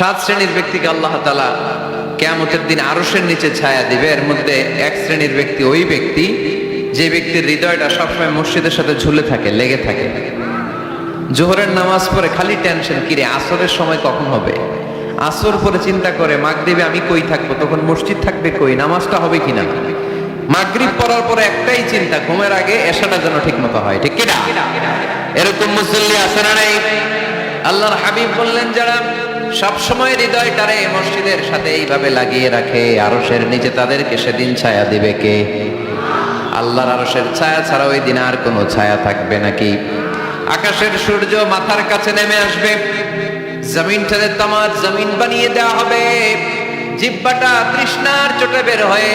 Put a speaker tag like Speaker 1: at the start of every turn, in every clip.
Speaker 1: সাত শ্রেণীর ব্যক্তিকে আল্লাহ তাআলা কিয়ামতের দিন আরশের নিচে ছায়া দিবে। এর মধ্যে এক শ্রেণীর ব্যক্তি ওই ব্যক্তি যে ব্যক্তির হৃদয়টা সবসময় মসজিদের সাথে ঝুলে থাকে, লেগে থাকে। জোহরের নামাজ পড়ে খালি টেনশন, কিরে আসরের সময় কখন হবে। আসর পরে চিন্তা করে মাগরিবে আমি কই থাকবো, তখন মসজিদ থাকবে কই, নামাজটা হবে কিনা। মাগরিব পড়ার পরে একটাই চিন্তা, ঘুমের আগে এশাটা যেন ঠিক মতো হয়। ঠিক কিনা? এরকম মুসল্লি আছে না নাই? আল্লাহর হাবিব বললেন, যারা সবসময় হৃদয়টারে মসজিদের সাথে এইভাবে লাগিয়ে রাখে, আরশের নিচে তাদেরকে সেদিন ছায়া দিবে কে? আল্লাহর আরশের ছায়া ছাড়া ওই দিন আর কোনো ছায়া থাকবে নাকি? আকাশের সূর্য মাথার কাছে নেমে আসবে, জমিনটারে তামার জমিন বানিয়ে দেওয়া হবে, জিহ্বাটা তৃষ্ণার চোটে বের হয়ে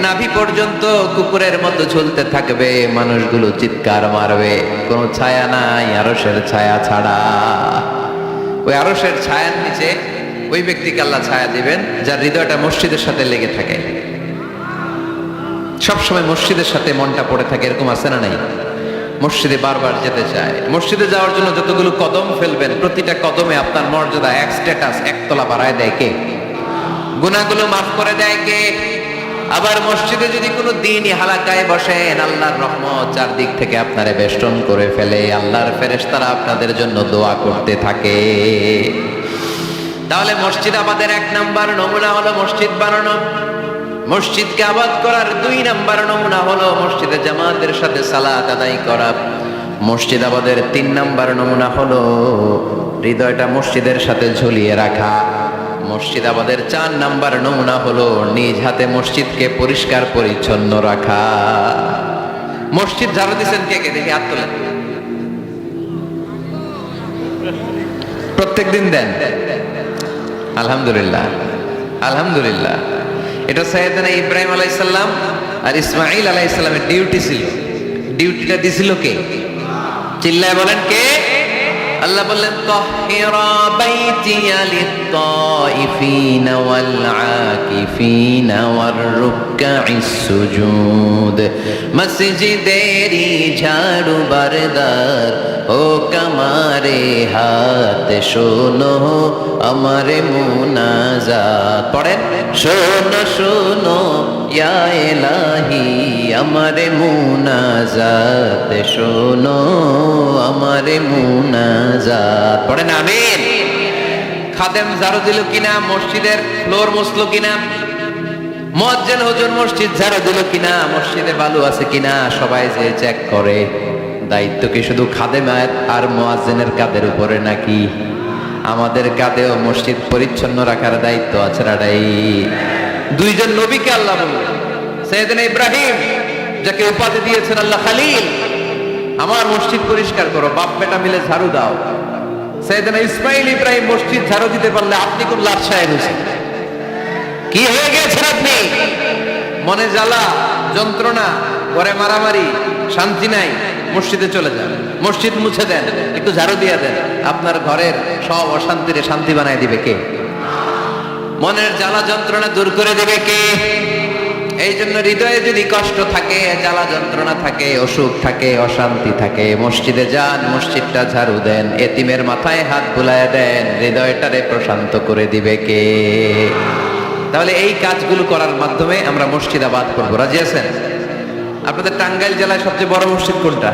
Speaker 1: নাভি পর্যন্ত কুকুরের মতো ঝুলতে থাকবে। মানুষগুলো চিৎকার মারবে, কোনো ছায়া নাই আরশের ছায়া ছাড়া। ওই আরশের ছায়ার নিচে ওই ব্যক্তিকে আল্লাহ ছায়া দিবেন যার হৃদয়টা মসজিদের সাথে লেগে থাকে, সবসময় মসজিদের সাথে মনটা পড়ে থাকে। এরকম আছে না নাই? মসজিদে বারবার যেতে চায়। মসজিদে যাওয়ার জন্য যতগুলো কদম ফেলবেন, প্রতিটা কদমে আপনার মর্যাদা এক স্ট্যাটাস, একতলা বাড়ায় দেয় কে? গুনাহগুলো মাফ করে দেয় কে? আবার মসজিদে যদি কোনো দিনই হালাকায় বসেন, আল্লাহর রহমত চারদিক থেকে আপনারে বেষ্টন করে ফেলে, আল্লাহর ফেরেশতারা আপনাদের জন্য দোয়া করতে থাকে। তাহলে মসজিদ আবাদের 1 নাম্বার নমুনা হলো মসজিদ বানানো। মসজিদকে আবাদ করার 2 নাম্বার নমুনা হলো মসজিদে জামাতের সাথে সালাত আদায় করা। মসজিদ আবাদের 3 নাম্বার নমুনা হলো হৃদয়টা মসজিদের সাথে ঝুলিয়ে রাখা। মসজিদ আবাদের 4 নাম্বার নমুনা হলো নিজ হাতে মসজিদকে পরিষ্কার পরিচ্ছন্ন রাখা। মসজিদ ঝাড়ু দিচ্ছেন কে কে? দেখি হাত তোলেন। প্রত্যেকদিন দেন? আলহামদুলিল্লাহ, আলহামদুলিল্লাহ। এটা সাইয়েদনা ইব্রাহিম আলাইহিস সালাম আর ইসমাঈল আলাইহিস সালামের ডিউটি ছিল। ডিউটিটা দিছিল কে? চিল্লায় বলেন কে? আল্লাহ বললেন, তাহিরা বাইতিয়া লিত-তাইফিনা ওয়াল আকিফিনা ওয়ার রুকআইস সুজুদ। মসজিদেরি ঝাড়ু বারদার ও কামারে হাত শোনো আমারে মুনাজাত। পড়েন, শোনো শোনো ইয়া ইলাহি আমারে মুনাজাত, শোনো আমারে মুনাজাত। পড়েন আমিন। খাদেম ঝাড়ু দিল কিনা? মসজিদের ফ্লোর মুছলো কিনা? মুয়াজ্জিন হুজুর মসজিদ ঝাড়ু দিল কিনা? মসজিদে বালু আছে কিনা? সবাই যে চেক করে। দায়িত্ব কি শুধু খাদেমের আর মুয়াজ্জিনের কাঁধের উপরে নাকি আমাদের কাঁধেও মসজিদ পরিচ্ছন্ন রাখার দায়িত্ব আছে? রাডাই 2 জন নবীকে আল্লাহ বললেন, সাইয়েদনা ইব্রাহিম যাকে উপাধি দিয়েছেন আল্লাহ খলিল, আমার মসজিদ পরিষ্কার করো, বাপ বেটা মিলে ঝাড়ু দাও। সাইয়েদনা ইসমাঈল ইব্রাহিম মসজিদ ঝাড়ু দিতে পারলে আপনি কোন লাট সাহেব হয়েছেন? কি হয়ে গেছেন আপনি? মনে জ্বালা, যন্ত্রণা, ঘরে মারামারি, শান্তি নাই, মসজিদে চলে যান, মসজিদ মুছে দেন, একটু ঝাড়ু দিয়ে দেন, আপনার ঘরের সব অশান্তিরে শান্তি বানায় দিবে কে? মনের জ্বালা যন্ত্রণা দূর করে দিবে কে? এই জন্য হৃদয়ে যদি কষ্ট থাকে, জ্বালা যন্ত্রণা থাকে, অসুখ থাকে, অশান্তি থাকে, মসজিদে যান, মসজিদটা ঝাড়ু দেন, এতিমের মাথায় হাত বুলায় দেন, হৃদয়টারে প্রশান্ত করে দিবে কে? তাহলে এই কাজগুলো করার মাধ্যমে আমরা মসজিদ আবাদ করবো। রাজি আছেন? আপনাদের টাঙ্গাইল জেলায় সবচেয়ে বড় মসজিদ কোনটা?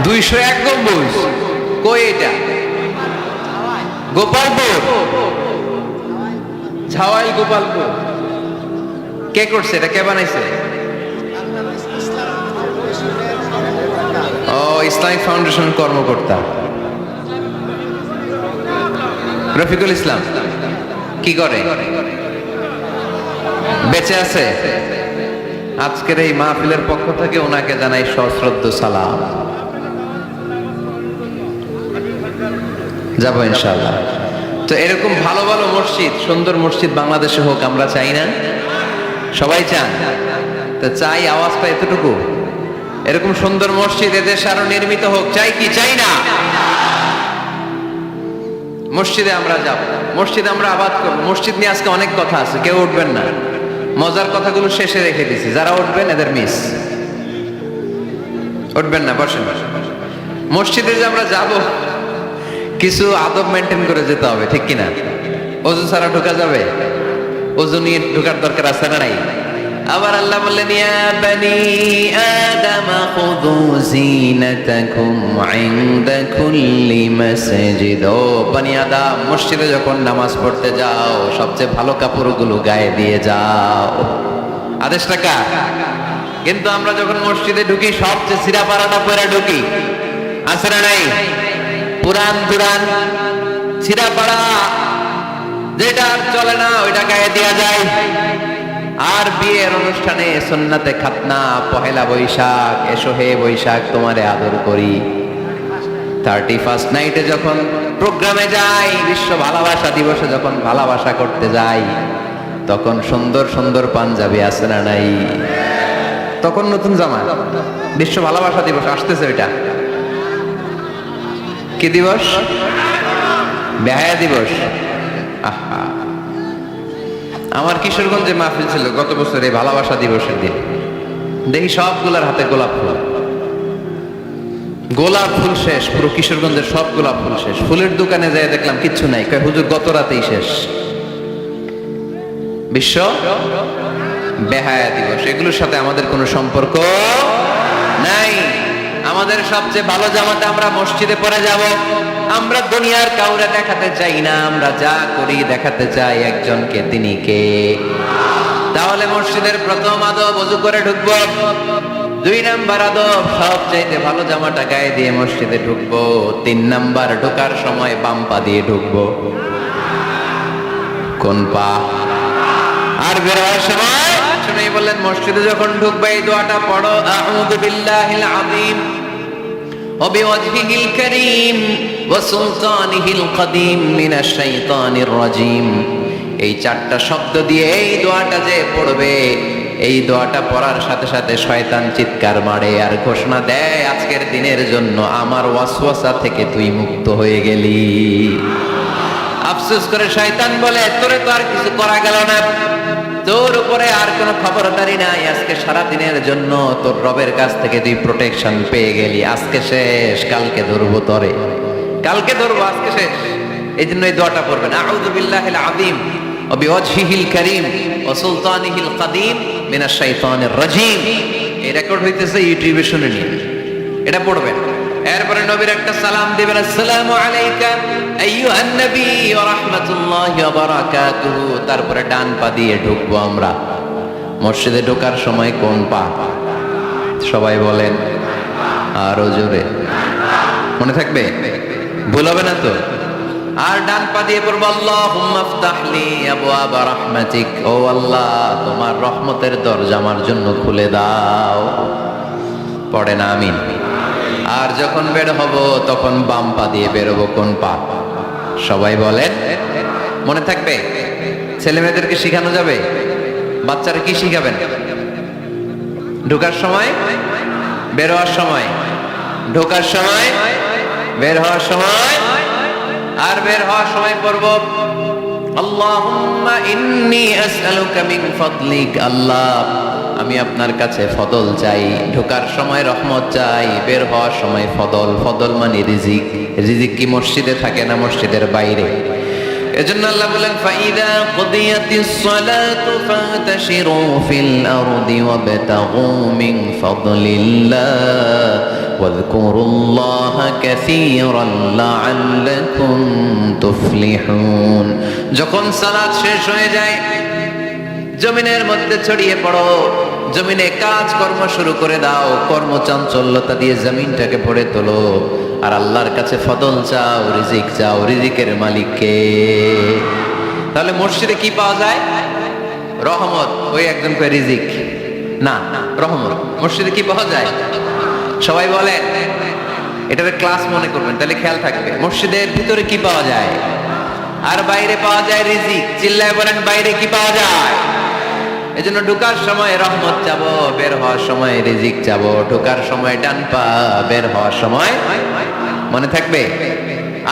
Speaker 1: 201 গম্বুজ। কই এটা? গোপালপুর, ঝাওয়াইল গোপালপুর। কে করছে এটা? কে বানাইছে? ও, ইসলামিক ফাউন্ডেশন কর্মকর্তা রফিকুল ইসলাম। কি করে? বেঁচে আছে? আজকের এই মাহফিলের পক্ষ থেকে ওনাকে জানাই সশ্রদ্ধ সালাম। যাবো ইনশাআল্লাহ। তো এরকম ভালো ভালো মসজিদ, সুন্দর মসজিদ বাংলাদেশে হোক, আমরা চাই না? সবাই চান। তো চাই, আওয়াজটা এতটুকু। এরকম সুন্দর মসজিদ এদেশে আরো নির্মিত হোক, চাই কি চাই না? মসজিদে আমরা যাব, মসজিদে আমরা আবাদ করব। মসজিদ নিয়ে আজকে অনেক কথা আছে, কেউ উঠবেন না। মজার কথাগুলো শেষে রেখে দিছি, যারা উঠবেন এদের মিস। উঠবেন না, বসেন। মসজিদে যে আমরা যাব কিছু আদব মেনটেন করে যেতে হবে, ঠিক কিনা? ওযু ছাড়া ঢোকা যাবে? ওযু নিয়ে ঢোকার দরকার আছে না নাই? আবার আল্লাহ বললেন ইয়া বানি আদম খুযু জিনাতাকুম ইনদা কুল্লি মাসজিদ। ও বনি আদম, মসজিদে যখন নামাজ পড়তে যাও সবচেয়ে ভালো কাপড়গুলো গায়ে দিয়ে যাও। আদেশটা কার? কিন্তু আমরা যখন মসজিদে ঢুকি সবচেয়ে ছিঁড়া পাড়াটা পরে ঢুকি, আছে না নাই? পুরান দুরান ছিঁড়া পাড়া যেটা আর চলে না ওইটা গায়ে দেওয়া যায়। আর বিয়ের অনুষ্ঠানে সুন্নাতে খাতনা, পহেলা বৈশাখ, এসো হে বৈশাখ তোমারে আদর করি, 31st নাইটে যখন প্রোগ্রামে যাই, বিশ্ব ভালোবাসা দিবসে যখন ভালোবাসা করতে যাই, তখন সুন্দর সুন্দর পাঞ্জাবি আছে না নাই? তখন নতুন জামা। বিশ্ব ভালোবাসা দিবস আসতেছে, ওইটা কি দিবস? বেহায়া দিবস। আহা, আমার কিশোরগঞ্জে মাহফিল ছিল গত বছর এই ভালোবাসা দিবসের দিন। দেখি সবগুলার হাতে গোলাপ ফুল, গোলাপ ফুল শেষ, পুরো কিশোরগঞ্জের সব গোলাপ ফুল শেষ। ফুলের দোকানে যাই দেখলাম কিচ্ছু নাই, কয় হুজুর গত রাতেই শেষ। বিশ্ব বেহায়া দিবস, এগুলোর সাথে আমাদের কোনো সম্পর্ক নাই। আমাদের সবচেয়ে ভালো জামাটা আমরা মসজিদে পরে যাব। আমরা দুনিয়ার কাউরে দেখাতে চাই না, আমরা যা করি দেখাতে চাই একজনকে, তিনি কে? তাহলে মসজিদের প্রথম আদব ওযু করে ঢুকবো। 2 নাম্বার আদব সবচাইতে ভালো জামাটা গায়ে দিয়ে মসজিদে ঢুকবো। 3 নাম্বার ঢোকার সময় বাম পা দিয়ে ঢুকবো। কোন পা? আর বের হওয়ার সময় শুনেই বললেন মসজিদে যখন ঢুকবে এই দোয়াটা পড়ো, আউযু বিল্লাহিল আযীম ওয়া বিওয়াজহিল কারীম ওয়া সুলতানিহিল কদীম মিনাশ শাইতানির রাজীম। এই 4টা শব্দ দিয়ে এই দোয়াটা যে পড়বে, এই দোয়াটা পড়ার সাথে সাথে শয়তান চিৎকার মারে আর ঘোষণা দেয় আজকের দিনের জন্য আমার ওয়াসওয়াসা থেকে তুই মুক্ত হয়ে গেলি। আফসোস করে শয়তান বলে তোরে তো আর কিছু করা গেল না, তোর উপরে আর কোনো খবরদারি নাই, আজকে সারা দিনের জন্য তোর রবের কাছ থেকে তুই প্রোটেকশন পেয়ে গেলি। আজকে শেষ, কালকে ধরবো তরে, কালকে ধরবো, আজকে শেষ। এই জন্য এই দোয়াটা পড়বেন, আউযু বিল্লাহিল আযীম ওয়া বিওয়াজহিল কারীম ওয়া সুলতানিহিল কদীম মিনাশ শাইতানির রাজীম। এই রেকর্ড হইতেছে ইউটিউবে, শুনে নিন, এটা পড়বেন। এরপরে নবীর একটা সালাম দিবেন, আসসালামু আলাইকা আইয়ুহান নবী ওয়া রাহমাতুল্লাহি ওয়া বারাকাতুহু। তারপরে ডান পা দিয়ে ঢুকবো আমরা। মসজিদে ঢোকার সময় কোন পা? সবাই বলেন আরো জোরে, মনে থাকবে, ভুল হবে না তো? আর ডান পা দিয়ে পড়বো আল্লাহুম্মা ইফতাহলি আবওয়াবা রাহমাতিক। ও আল্লাহ, তোমার রহমতের দরজা আমার জন্য খুলে দাও। পড়েন আমিন। আর যখন বের হব তখন বাম পা দিয়ে বেরোবো। কোন পা? সবাই বলেন, মনে থাকবে? ছেলে মেয়েদেরকে শিখানো যাবে? বাচ্চারা কি শিখাবেন? ঢোকার সময়, বের হওয়ার সময়, ঢোকার সময়, বের হওয়ার সময়। আর বের হওয়ার সময় পড়ব আল্লাহুম্মা ইন্নী আসআলুকা মিন ফাদলিক। আল্লাহ, আমি আপনার কাছে ফদল চাই। ঢোকার সময় রহমত চাই, বের হওয়ার সময় ফদল। ফদল মানে রিজিক। রিজিক কি মসজিদে থাকে না মসজিদের বাইরে? এজন্য আল্লাহ বলেন ফাইদা কুদিয়াতিস সালাতু ফাতাশিরু ফিল আরদি ওয়াবতাগু মিন ফাদলিল্লাহ ওয়াযকুরুল্লাহা কাসীরান লাআল্লাকুম তুফলিহুন। যখন সালাত শেষ হয়ে যায়, জমিনের মধ্যে ছড়িয়ে পড়ো, জমিনে কাজ কর্ম শুরু করে দাও, কর্মচাঞ্চল্যতা দিয়ে জমিনটাকে ভরে তোলো। আর আল্লাহর কাছে ফদল চাও, রিজিক চাও। রিজিকের মালিক কে? তাহলে মসজিদে কি পাওয়া যায়? রহমত। ওই একজন কয় রিজিক না, রহমত। মসজিদে কি পাওয়া যায়? সবাই বলেন, এটাকে ক্লাস মনে করবেন, তাহলে খেয়াল থাকবে। মসজিদের ভিতরে কি পাওয়া যায়? আর বাইরে পাওয়া যায় রিজিক। চিল্লায় বলেন, বাইরে কি পাওয়া যায়? এজন্য ঢোকার সময় রহমত চাবো, বের হওয়ার সময় রিজিক চাবো। ঢোকার সময় ডান পা, বের হওয়ার সময়, মনে থাকবে?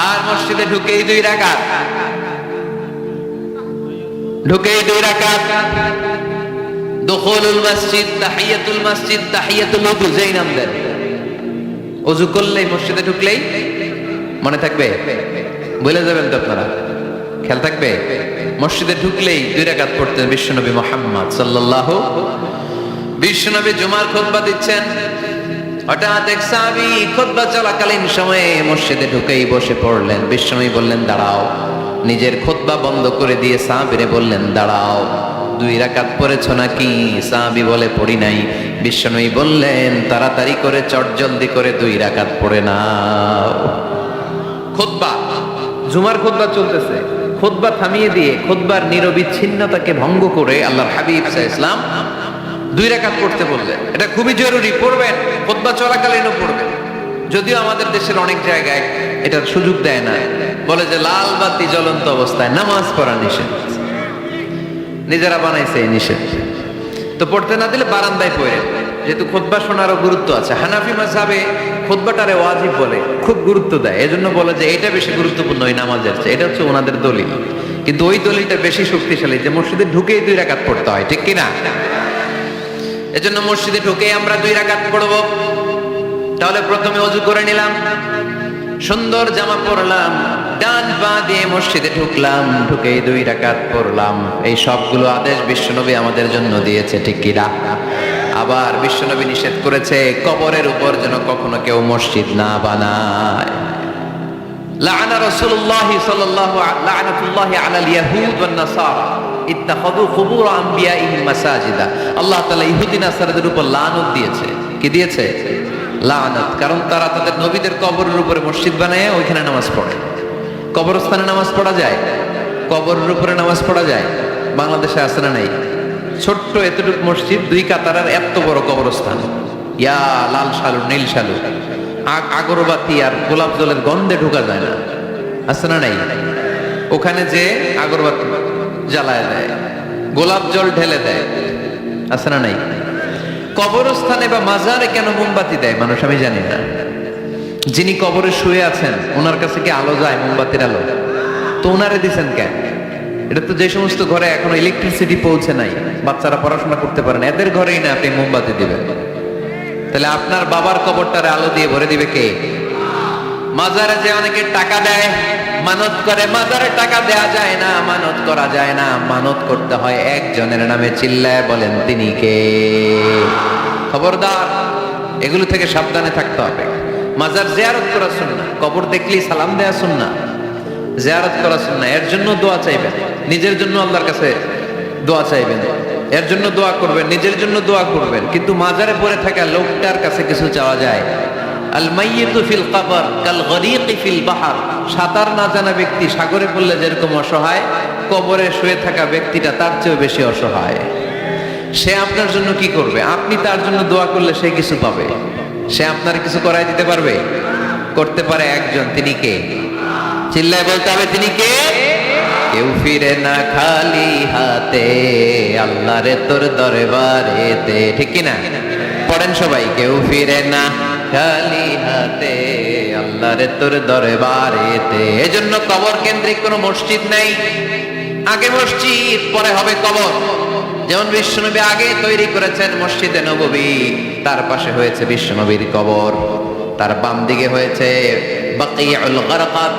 Speaker 1: আর মসজিদে ঢুকেই 2 রাকাত, ঢুকেই 2 রাকাত। দুখুলুল মসজিদ, তাহিয়াতুল মসজিদ, তাহিয়াতুল ওযু, যেই নাম দেন। অজু করলেই মসজিদে ঢুকলেই মনে থাকবে? বলে যাবেন তো আপনারা, খেয়াল থাকবে? মসজিদে ঢুকলেই 2 রাকাত পড়তেন বিশ্বনবী মুহাম্মদ সাল্লাল্লাহু। বিশ্বনবী জুমার খুতবা দিচ্ছেন, হঠাৎ এক সাহাবী খুতবা চলাকালীন সময়ে মসজিদে ঢুকেই বসে পড়লেন। বিশ্বনবী বললেন দাঁড়াও। নিজের খুতবা বন্ধ করে দিয়ে সাহাবীরে বললেন দাঁড়াও, 2 রাকাত পড়েছো নাকি? সাহাবী বলে পড়ি নাই। বিশ্বনবী বললেন তাড়াতাড়ি করে চটজলদি করে 2 রাকাত পড়ে নাও। খুতবা, জুমার খুতবা চলতেছে, খুতবা থামিয়ে দিয়ে খুতবার নিরবিচ্ছিন্নতাকে ভঙ্গ করে আল্লাহর হাবিব সাল্লাল্লাহু আলাইহি ওয়াসাল্লাম 2 রাকাত পড়তে বললেন। এটা খুবই জরুরি, পড়বেন, খুতবা চলাকালীনও পড়বেন। যদিও আমাদের দেশের অনেক জায়গায় এটার সুযোগ দেয় না, বলে যে লাল বাতি জ্বলন্ত অবস্থায় নামাজ পড়া নিষেধ, নিজেরা বানাইছে এই নিষেধ। তো পড়তে না দিলে বারান্দায় পড়ে, যেহেতু খুতবা শোনারও গুরুত্ব আছে। হানাফি মাযহাবে খুতবাটারে ওয়াজিব বলে, খুব গুরুত্ব দেয়, এজন্য বলে যে এটা বেশি গুরুত্বপূর্ণ ওই নামাজের চেয়ে। এটা হচ্ছে ওনাদের দলিল, কিন্তু ওই দলিলটা বেশি শক্তিশালী যে মসজিদে ঢুকেই 2 রাকাত পড়তে হয়, ঠিক কিনা? এজন্য মসজিদে ঢুকেই আমরা 2 রাকাত পড়ব। তাহলে প্রথমে ওযু করে নিলাম, সুন্দর জামা পরলাম, ডান পা দিয়ে মসজিদে ঢুকলাম, ঢুকেই 2 রাকাত পড়লাম। এই সবগুলো আদেশ বিশ্বনবী আমাদের জন্য দিয়েছে, ঠিক কিনা? আবার বিশ্বনবী নিষেধ করেছে কবরের উপর যেন কখনো কেউ মসজিদ না বানায়। লাআনা রাসূলুল্লাহি সাল্লাল্লাহু লাআনাতুল্লাহি আলাল ইয়াহুদ ওয়ান নাসারা ইত্তাখাযু কুবুর আম্বিয়াইহিম মাসাজিদা। আল্লাহ তাআলা ইহুদি নাসারাদের উপর লানত দিয়েছে। কি দিয়েছে? লানত। কারণ তারা তাদের নবীদের কবরের উপরে মসজিদ বানায় ওইখানে নামাজ পড়ে। কবরস্থানে নামাজ পড়া যায়? কবরের উপরে নামাজ পড়া যায়? বাংলাদেশে আছে না নাই? ছোট্ট এতটুকু মসজিদ, 2 কাতারের এত বড় কবরস্থান, ইয়া লাল শালু নীল শালু, আগরবাতি আর গোলাপ জলের গন্ধে ঢোকা যায় না, আছে না নাই? ওখানে যে আগরবাতি জ্বালায় দেয়, গোলাপ জল ঢেলে দেয়, আছে না নাই? কবরস্থানে বা মাজারে কেন মোমবাতি দেয় মানুষ আমি জানি না। যিনি কবরে শুয়ে আছেন ওনার কাছে কি আলো যায়? মোমবাতির আলো তো ওনারে দিছেন কেন? এটা তো যে সমস্ত ঘরে এখনো ইলেকট্রিসিটি পৌঁছে নাই, বাচ্চারা পড়াশোনা করতে পারে না, এদের ঘরেই না আপনি মোমবাতি দিবেন? তাহলে আপনার বাবার কবরটারে আলো দিয়ে ভরে দিবে কে? মাজারে যে অনেকে টাকা দেয়, মানত করে, মাজারে টাকা দেয়া যায় না, মানত করা যায় না, মানত করতে হয় একজনের নামে। চিল্লায় বলেন তিনি কে? খবরদার, এগুলো থেকে সাবধানে থাকতে হবে। মাজার জিয়ারত করা সুন্নাহ, কবর দেখলেই সালাম দেয়া সুন্নাহ, জিয়ারত করা সুন্নাহ। এর জন্য দোয়া চাইবেন, নিজের জন্য আল্লাহর কাছে দোয়া চাইবেন, এর জন্য দোয়া করবেন, নিজের জন্য দোয়া করবেন। কিন্তু মাজারে পড়ে থাকা লোকটার কাছে কিছু চাওয়া যায়? আল মাইয়িতু ফিল কবর কাল গরীকি ফিল বাহর। সাঁতার না জানা ব্যক্তি সাগরে পড়লে যেরকম অসহায়, কবরে শুয়ে থাকা ব্যক্তিটা তার চেয়েও বেশি অসহায়। সে আপনার জন্য কি করবে? আপনি তার জন্য দোয়া করলে সে কিছু পাবে। সে আপনার কিছু করাই দিতে পারবে? করতে পারে একজন, তিনি কে? চিল্লায় বলতে হবে তিনি কে? কেউ ফিরে না খালি হাতে, আল্লাহ রে তোর দরবারেতে, ঠিক কিনা? পড়েন সবাই, কেউ ফিরে না খালি হাতে, আল্লাহ রে তোর দরবারেতে। এজন্য কবর কেন্দ্রিক কোনো মসজিদ নাই। আগে মসজিদ, পরে হবে কবর। যেমন বিশ্বনবী আগে তৈরি করেছেন মসজিদে নববী, তার পাশে হয়েছে বিশ্বনবীর কবর, তার বাম দিকে হয়েছে বাকিউল গারকাত,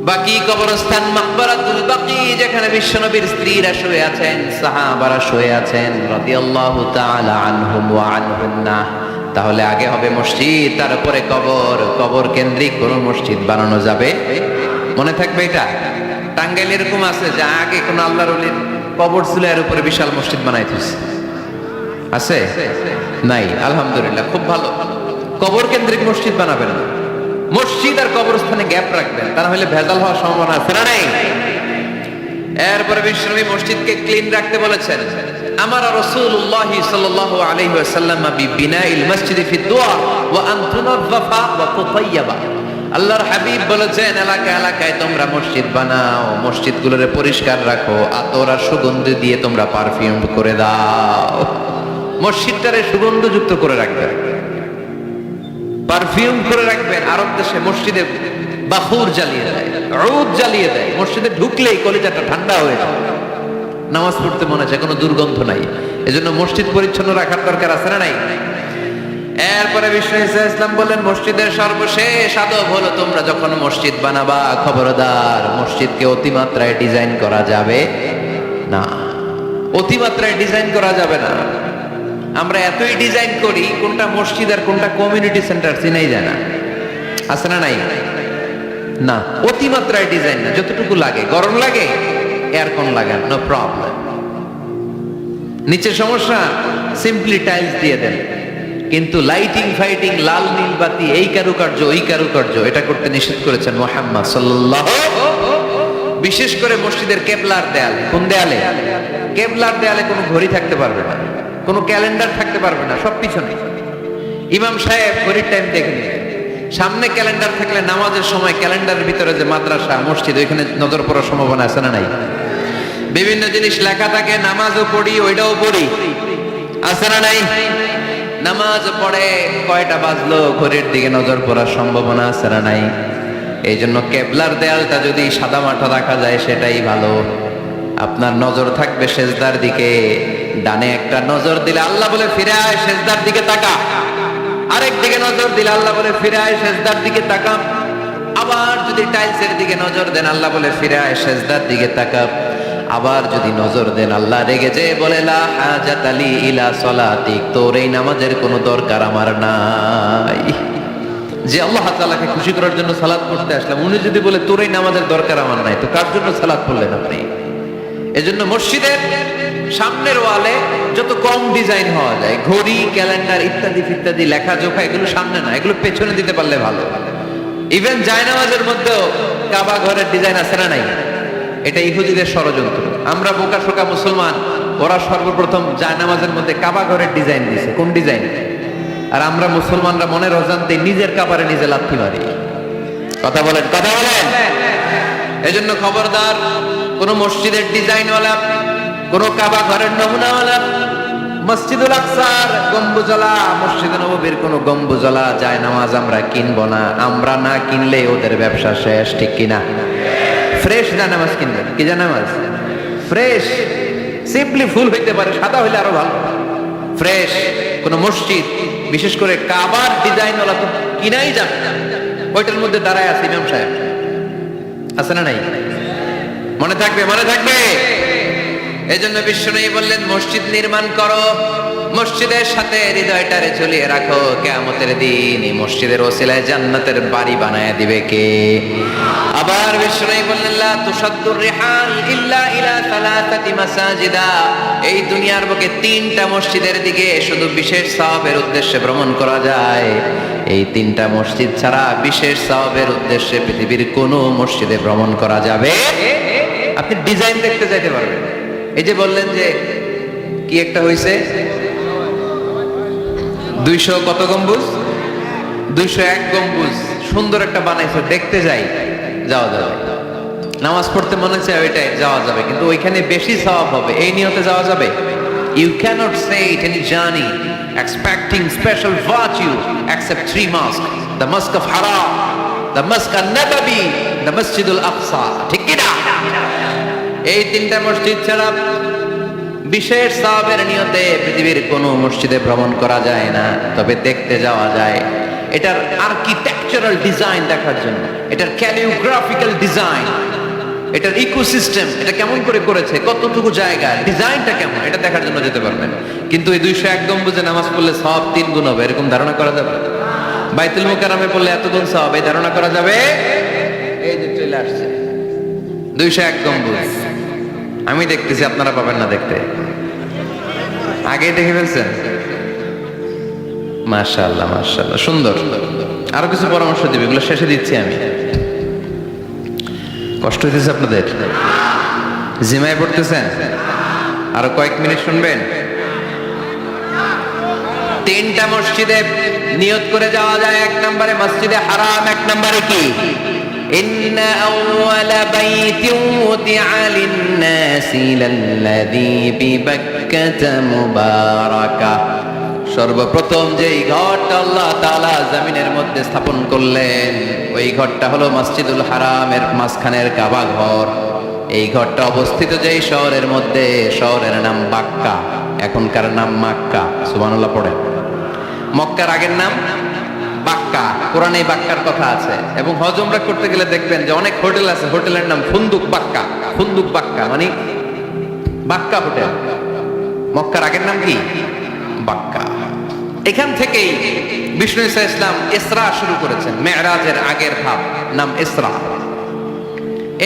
Speaker 1: বাকি কবরস্থান মাকবারাতুল বাকি, যেখানে বিশ্বনবীর স্ত্রীরা শুয়ে আছেন, সাহাবারা শুয়ে আছেন রাদিয়াল্লাহু তাআলা আনহুম ওয়া আনহুন্না। তাহলে আগে হবে মসজিদ, তারপরে কবর। কবর কেন্দ্রিক কোন মসজিদ বানানো যাবে? মনে থাকবে এটা? টাঙ্গাইলে এরকম আছে যে আগে কোন আল্লাহর ওলির কবর ছিল, এর উপরে বিশাল মসজিদ বানাই দিয়েছে, আছে? নাই? আলহামদুলিল্লাহ, খুব ভালো। কবর কেন্দ্রিক মসজিদ বানাবেন না, মসজিদ আর কবরস্থানে গ্যাপ রাখবেন, তা না হলে ভেজাল হওয়ার সম্ভাবনা আছে না নাই? এরপরে বিশ্বনবী মসজিদকে ক্লিন রাখতে বলেছেন। আমারা রাসূলুল্লাহ সাল্লাল্লাহু আলাইহি ওয়াসাল্লাম বিবিনাইল মসজিদি ফি দুআ ওয়া আন তুনাযযাফা ওয়া তুতায়্যাবা। আল্লাহর হাবিব বলেছেন এলাকায় এলাকায় তোমরা মসজিদ বানাও, মসজিদগুলোরে পরিষ্কার রাখো, আতর আর সুগন্ধি দিয়ে তোমরা পারফিউম করে দাও। মসজিদটারে সুগন্ধযুক্ত করে রাখবে, পারফিউম করে রাখবেন। আরব দেশে মসজিদে বাখুর জ্বালিয়ে দেয়, উদ জ্বালিয়ে দেয়, মসজিদে ঢুকলেই কলিজাটা ঠান্ডা হয়ে যায়, নামাজ পড়তে মনে হয়, কোনো দুর্গন্ধ নাই। এজন্য মসজিদ পরিচ্ছন্ন রাখার দরকার আছে না নাই? এরপরে বিষ্ণু ইসলাম বললেন মসজিদের সর্বশেষ আদব হলো তোমরা যখন মসজিদ বানাবা খবরদার মসজিদকে অতিমাত্রায় ডিজাইন করা যাবে না। অতিমাত্রায় ডিজাইন করা যাবে না। আমরা এতই ডিজাইন করি কোনটা মসজিদ আর কোনটা কমিউনিটি সেন্টার চিনাই যায় না। আছে না নাই? না, অতিমাত্রায় ডিজাইন না, যতটুকু লাগে। গরম লাগে এয়ারকন লাগান, নো প্রবলেম। নিচে সমস্যা, সিম্পলি টাইলস দিয়ে দেন। কিন্তু লাইটিং ফাইটিং, লাল নীল বাতি, এই কারুকার্য ওই কারুকার্য, এটা করতে নিষেধ করেছেন মুহাম্মদ সাল্লাল্লাহু আলাইহি ওয়াসাল্লাম। বিশেষ করে মসজিদের কেবলার দেয়ালে। কোন দেয়ালে? কেবলার দেয়ালে কোনো ঘড়ি থাকতে পারবে না, কোনো ক্যালেন্ডার থাকতে পারবে না, সব পিছনে। ইমাম সাহেব ঘড়ির টাইম দেখে নেবে। সামনে ক্যালেন্ডার থাকলে নামাজের সময় ক্যালেন্ডারের ভিতরে যে মাদ্রাসা মসজিদ ওইখানে নজর পড়ার সম্ভাবনা আছে না নাই? বিভিন্ন জিনিস লেখা থাকে, নামাজও পড়ি ওইটাও পড়ি, আছে না নাই? নামাজ পড়ে কয়টা বাজলো ঘড়ির দিকে নজর পড়ার সম্ভাবনা আছে না নাই? এই জন্য কেবলার দেয়ালটা যদি সাদা মাঠা রাখা যায় সেটাই ভালো। আপনার নজর থাকবে সেজদার দিকে। ডানে একটা নজর দিলে আল্লাহ বলে ফিরে আয় সেজদার দিকে তাকা, আরেক দিকে নজর দিলে আল্লাহ বলে ফিরে আয় সেজদার দিকে তাকা। আবার যদি টাইলসের দিকে নজর দেন আল্লাহ বলে ফিরে আয় সেজদার দিকে তাকা। আবার যদি নজর দেন আল্লাহ রেগে যে বলে লা হাজাত আলী ইলা সলাতিক, তোর এই নামাজের কোনো দরকার আমার নাই। যে আল্লাহ তাআলাকে খুশি করার জন্য সালাত পড়তে আসলাম, উনি যদি বলে তোর এই নামাজের দরকার আমার নাই, তো কার জন্য সালাত পড়লেন আপনি? এজন্য মসজিদের সামনের ওয়ালে যত কম ডিজাইন হওয়া যায়, ঘড়ি ক্যালেন্ডার ইত্যাদি ইত্যাদি লেখা জোখা, এগুলো সামনে না, এগুলো পেছনে দিতে পারলে ভালো। ইভেন জায়নামাজের মধ্যেও কাবা ঘরের ডিজাইন আছে না নাই? এটা ইহুদিদের ষড়যন্ত্র। আমরা বোকা শোকা মুসলমান, ওরা সর্বপ্রথম জায়নামাজের মধ্যে কাবা ঘরের ডিজাইন দিয়েছে। কোন ডিজাইন? আর আমরা মুসলমানরা মনের অজান্তে নিজের কাবারে নিজে লাথি মারি। কথা বলেন, কথা বলেন। এজন্য খবরদার, কোন মসজিদের ডিজাইনওয়ালা, কোন কাবা ঘরের নমুনাওয়ালা, মসজিদুল আকসার গম্বুজওয়ালা, মসজিদে নববীর কোন গম্বুজওয়ালা জায়নামাজ আমরা কিনবো না। আমরা না কিনলে ওদের ব্যবসা শেষ, ঠিক কিনা? ফ্রেশ জায়নামাজ কিনবেন। কি জায়নামাজ? ফ্রেশ। সিম্পলি ফুল হইতে পারে, সাদা হইলে আরো ভালো। ফ্রেশ কোন মসজিদ, বিশেষ করে কাবার ডিজাইনওয়ালা তো কিনাই যাবে না। ওইটার মধ্যে দাঁড়ায় আছে ইমাম সাহেব, আছে না নাই? মনে থাকবে, মনে থাকবে। এই জন্য বিশ্বনবী বললেন মসজিদ নির্মাণ করো, মসজিদের সাথে হৃদয়টারে ঝুলিয়ে রাখো। কিয়ামতের দিন এই মসজিদের ওসিলায় জান্নাতের বাড়ি বানায় দিবে কে? আবার বিশ্বনবী বললেন লা তুসাদ্দুর রিহাল ইল্লা ইলা সালাসাতি মাসাজিদা, এই দুনিয়ার বুকে তিনটা মসজিদের দিকে শুধু বিশেষ সওয়াবের উদ্দেশ্যে ভ্রমণ করা যায়। এই তিনটা মসজিদ ছাড়া বিশেষ সওয়াবের উদ্দেশ্যে পৃথিবীর কোনো মসজিদে ভ্রমণ করা যাবে। আপনি ডিজাইন দেখতে যাইতে পারবেন। এই যে বললেন যে কি একটা হইছে 200 কত গম্বুজ? 201 গম্বুজ সুন্দর একটা বানাইছে, দেখতে যাই, যাওয়া যাবে। নামাজ পড়তে মনে হচ্ছে ওইটাই যাওয়া যাবে, কিন্তু ওইখানে বেশি সওয়াব হবে, এই নিয়তে যাওয়া যাবে? You cannot say it any journey expecting special virtue except 3 mosques, the Mosque of Haram, the Mosque an-Nabawi, the Masjid al-Aqsa, ঠিক কি না? এই তিনটা মসজিদ ছাড়া বিশেষ সওয়াবের নিয়তে পৃথিবীর কোনো মসজিদে ভ্রমণ করা যায় না, তবে দেখতে যাওয়া যায়। এটার আর্কিটেকচারাল ডিজাইন দেখার জন্য, এটার ক্যালিওগ্রাফিক্যাল ডিজাইন, এটার ইকোসিস্টেম, এটা কেমন করে করেছে, কতটুকু জায়গা, ডিজাইনটা কেমন, এটা দেখার জন্য যেতে পারবেন। কিন্তু এই 201 গম্বুজে নামাজ পড়লে সওয়াব 3 গুণ হবে, এরকম ধারণা করা যাবে? বাইতুল মুকাররমে পড়লে এত গুণ সওয়াব, এই ধারণা করা যাবে? এই যে চলে আসছে 201 গম্বুজ, আমি দেখতেছি, আপনারা পাবেন না দেখতে। আগে দেখে ফেলছেন? মাশাআল্লাহ, মাশাআল্লাহ, সুন্দর। আরো কিছু পরামর্শ দিবে, এগুলো শেষে দিচ্ছি আমি। কষ্ট হইতেছে আপনাদের? জিমায় পড়তেছেন? আরো কয়েক মিনিট শুনবেন। 3টা মসজিদে নিয়ত করে যাওয়া যায়। 1 নম্বরে মসজিদে হারাম, 1 নম্বরে কি? ইন্না আউওয়ালা বাইতিন উদিআ লিন-নাসি লাল্লাযী বিবাক্কাতা মুবারাকা, সর্বপ্রথম যেই ঘরটা আল্লাহ তাআলা জমিনের মধ্যে স্থাপন করলেন, ওই ঘরটা হলো মসজিদুল হারামের মাঝখানের কাবা ঘর। এই ঘরটা অবস্থিত যেই শহরের মধ্যে, শহরের নাম বাক্কা, এখনকার নাম মক্কা। সুবহানাল্লাহ পড়েন। মক্কার আগের নাম বাক্কা, কোরআনে বাক্কার কথা আছে। এবং হজ উমরা করতে গেলে দেখবেন যে অনেক হোটেল আছে, হোটেলের নাম ফুন্দুক বাক্কা। ফুন্দুক বাক্কা মানে বাক্কা হোটেল। মক্কার আগের নাম কি? বাক্কা। এখান থেকেই বিষ্ণু ঈসা ইসলাম ইসরা শুরু করেছেন, মেরাজের আগের ধাপ নাম ইসরা।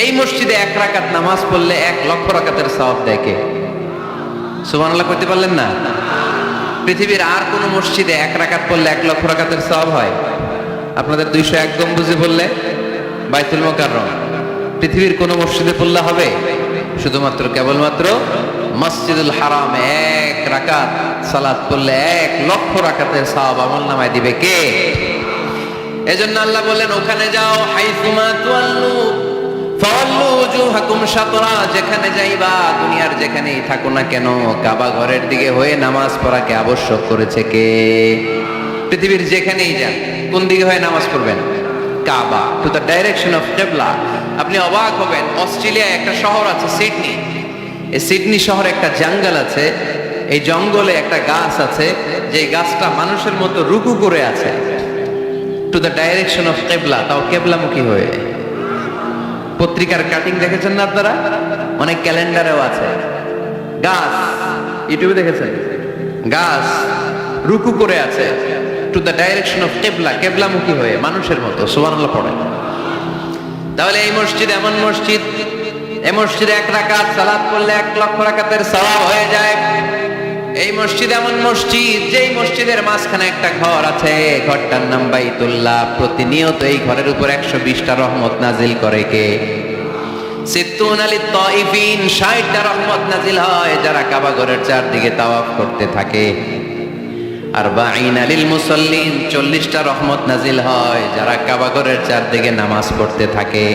Speaker 1: এই মসজিদে 1 রাকাত নামাজ পড়লে 1 লক্ষ রাকাতের সওয়াব দেয় কে? সুবহানাল্লাহ করতে পারলেন না? পৃথিবীর আর কোন মসজিদে 1 রাকাত পড়লে 1 লক্ষ রাকাতের সওয়াব হয়? আপনাদের 201 গম্বুজে পড়লে, বাইতুল মুকাররম, পৃথিবীর কোন মসজিদে পড়লে হবে? শুধুমাত্র কেবলমাত্র মসজিদুল হারাম 1 রাকাত সালাত পড়লে 1 লক্ষ রাকাতের সওয়াব আমলনামায় দিবে কে? এজন্য আল্লাহ বললেন ওখানে যাও, হাইসুমা তুয়াল্লু ফাওয়াল্লু ওজুহাকুম শাতরা, যেখানে যাইবা দুনিয়ার যেখানেই থাকো না কেন কাবা ঘরের দিকে হয়ে নামাজ পড়াকে আবশ্যক করেছে কে? পৃথিবীর যেখানেই যান কোন দিকে হয়ে নামাজ পড়বেন? কাবা, টু দ্য ডাইরেকশন অফ কিবলা। আপনি অবাক হবেন, অস্ট্রেলিয়ায় একটা শহর আছে সিডনি। এই সিডনি শহরে একটা জঙ্গল আছে, এই জঙ্গলে একটা গাছ আছে যে গাছটা মানুষের মতো রুকু করে আছে, টু দ্য ডাইরেকশন অফ কিবলা, তাও কিবলামুখী হয়ে। পত্রিকার কাটিং দেখেছেন না আপনারা? অনেক ক্যালেন্ডারেও আছে। গাছ, ইউটিউবে দেখেছেন? গাছ রুকু করে আছে, টু দ্য ডাইরেকশন অফ কিবলা, কিবলামুখী হয়ে মানুষের মতো। সুবহানাল্লাহ পড়েন। তাহলে এই মসজিদ এমন মসজিদ, এই মসজিদে 1 রাকাত সালাত পড়লে 1 লক্ষ রাকাতের সওয়াব হয়ে যায়। এই মসজিদ এমন মসজিদ, যেই মসজিদের মাঝখানে একটা ঘর আছে, ঘরটার নাম বাইতুল্লাহ। প্রতিনিয়ত এই ঘরের উপর 120টা রহমত নাজিল করে কে? সিত্তুন আলিত তাইফিন, 60টা রহমত নাজিল হয় যারা কাবা ঘরের চারদিকে তাওয়াফ করতে থাকে। আরবাঈন আলিল মুসাল্লিন, 40টা রহমত নাজিল হয় যারা কাবা ঘরের চারদিকে নামাজ পড়তে থাকে।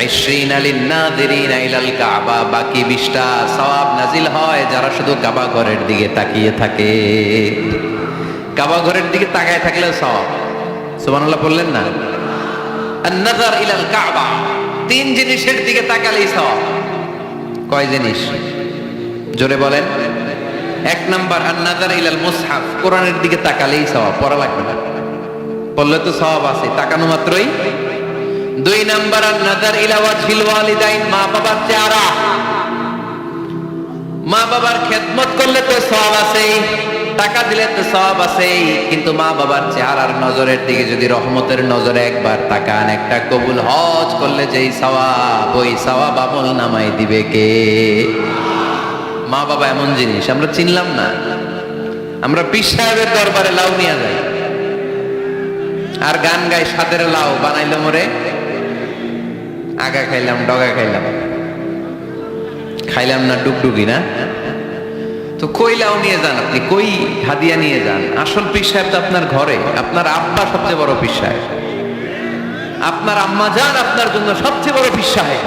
Speaker 1: 20 আলিন নাযিরিন ইলাল কাবা, বাকি 20টা সওয়াব নাজিল হয় যারা শুধু কাবা ঘরের দিকে তাকিয়ে থাকে। কাবা ঘরের দিকে তাকায় থাকলে সওয়াব। সুবহানাল্লাহ বললেন না? আন-নাযার ইলাল কাবা, 3 জিনিসের দিকে তাকালেই সওয়াব। কয় জিনিস? জোরে বলেন। 1 নাম্বার আন-নাযার ইলাল মুসহাফ, কোরআনের দিকে তাকালেই সওয়াব, পড়া লাগবে না, পড়লে তো সওয়াব আছে তাকানো মাত্রই। 2 নাম্বার আন-নাযার ইলা ওয়াজহিল ওয়ালিদাইন, মা বাবার চেহারা। মা বাবার খেদমত করলে তো সওয়াব আছে, টাকা দিলে তো সওয়াব আছে, কিন্তু মা বাবার চেহারার নজরের দিকে যদি রহমতের নজরে একবার তাকান, একটা কবুল হজ করলে যেই সওয়াব, ওই সওয়াব আমল নামায় দিবে কে? মা বাবা এমন জিনিস আমরা চিনলাম না। আমরা পীর সাহেবের দরবারে লাউ নিয়ে যাই আর গান গাই, সাদের লাউ বানাইলো মোরে, আগা খাইলাম ডগা খাইলাম, খাইলাম না ডুগডুগি না। তো কই লাউ নিয়ে যান আপনি, কই হাদিয়া নিয়ে যান? আসল পীর সাহেব তো আপনার ঘরে। আপনার আব্বা সবচেয়ে বড় পীর সাহেব, আপনার আম্মা জান আপনার জন্য সবচেয়ে বড় পীর সাহেব।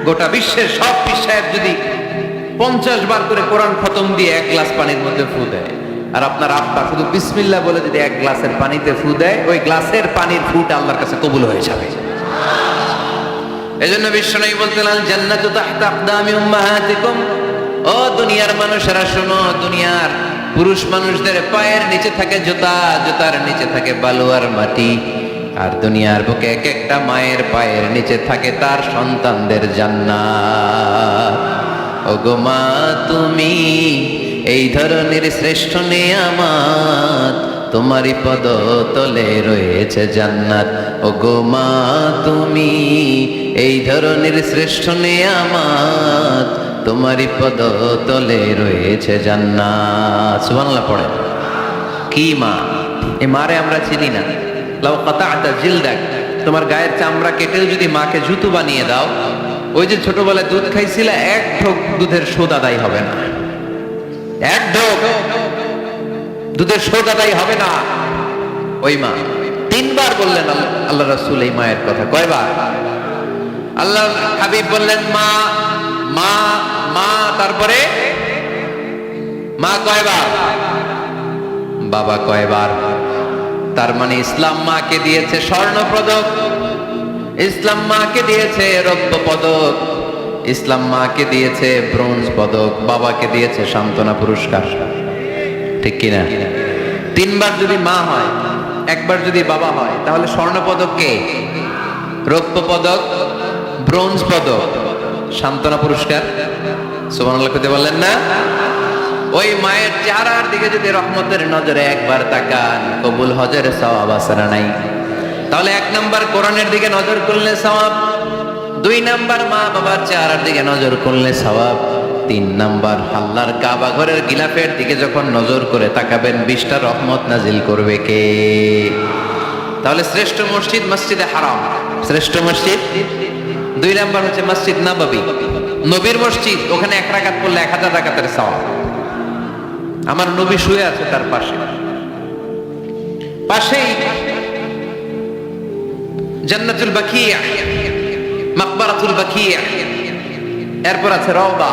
Speaker 1: গোটা বিশ্বের সব পীর সাহেব যদি 50 বার করে কোরআন খতম দিয়ে 1 গ্লাস পানির মধ্যে ফু দেয়, আর আপনার আব্বা শুধু বিসমিল্লাহ বলে যদি 1 গ্লাসের পানিতে ফু দেয়, ওই গ্লাসের পানির ফুটা আল্লাহর কাছে কবুল হয়ে যাবে। এজন্য বিশ্বনবী বলতেন, আল জান্নাতু তাহতা আকদামি উম্মাহাতিকুম, ও দুনিয়ার মানুষেরা শোনো, দুনিয়ার পুরুষ মানুষদের পায়ের নিচে থাকে জুতা, জুতার নিচে থাকে বালু আর মাটি, আর দুনিয়ার বুকে এক একটা মায়ের পায়ের নিচে থাকে তার সন্তানদের জান্নাত। ওগো মা তুমি এই ধরনের শ্রেষ্ঠ নেয়ামত, তোমারই পদ তলে রয়েছে জান্নাত। ওগো মা তুমি এই ধরনের শ্রেষ্ঠ নেয়ামত, তোমারই পদ তলে রয়েছে জান্নাত। সুবহানাল্লাহ পড়ে। কি মা? এই মারে আমরা চিনি না। লাউ কাতা'তা জিলদাক, তোমার গায়ের চামড়া কেটেও যদি মাকে জুতো বানিয়ে দাও, ওই যে ছোটবেলায় দুধ খাইছিলে, 1 ঢোক দুধের শোধ আদায় হবে না। 1 ঢোক দুধের শোধ আদায় হবে না। ওই মা 3 বার বললেন আল্লাহ রাসূল এই মায়ের কথা। কয়বার? আল্লাহ হাবিব বললেন মা মা মা, তারপরে মা কয়বার? বাবা কয়বার? তার মানে ইসলাম মাকে দিয়েছে স্বর্ণ পদক, ইসলাম মাকে দিয়েছে রৌপ্য পদক, ইসলাম মাকে দিয়েছে ব্রোঞ্জ পদক, বাবাকে দিয়েছে সান্ত্বনা পুরস্কার। ঠিক কিনা? তিনবার যদি মা হয়, একবার যদি বাবা হয়, তাহলে স্বর্ণ পদক কে? রৌপ্য পদক, ব্রোঞ্জ পদক, সান্ত্বনা পুরস্কার। সুবহানাল্লাহ কইতে বললেন না? ওই মায়ের চেহারার দিকে যদি রহমতের নজরে একবার তাকান, কবুল হজের সওয়াব আছে না নাই? তাহলে 1 নাম্বার কোরআনের দিকে নজর করলে সওয়াব, 2 নাম্বার মা বাবার চেহারার দিকে নজর করলে সওয়াব, 3 নাম্বার আল্লাহর কাবা ঘরের গিলাফের দিকে যখন নজর করে তাকাবেন 20টা রহমত নাজিল করবে কে? তাহলে শ্রেষ্ঠ মসজিদ মসজিদে হারাম, শ্রেষ্ঠ মসজিদ। 2 নাম্বার হচ্ছে মসজিদ নববী, নবীর মসজিদ, ওখানে 1 রাকাত পড়লে 1000 রাকাতের সওয়াব। আমার নবী শুয়ে আছে তার পাশেই জান্নাতুল বাকিয়া, মাকবারাতুল বাকিয়া, এরপর আছে রওদা।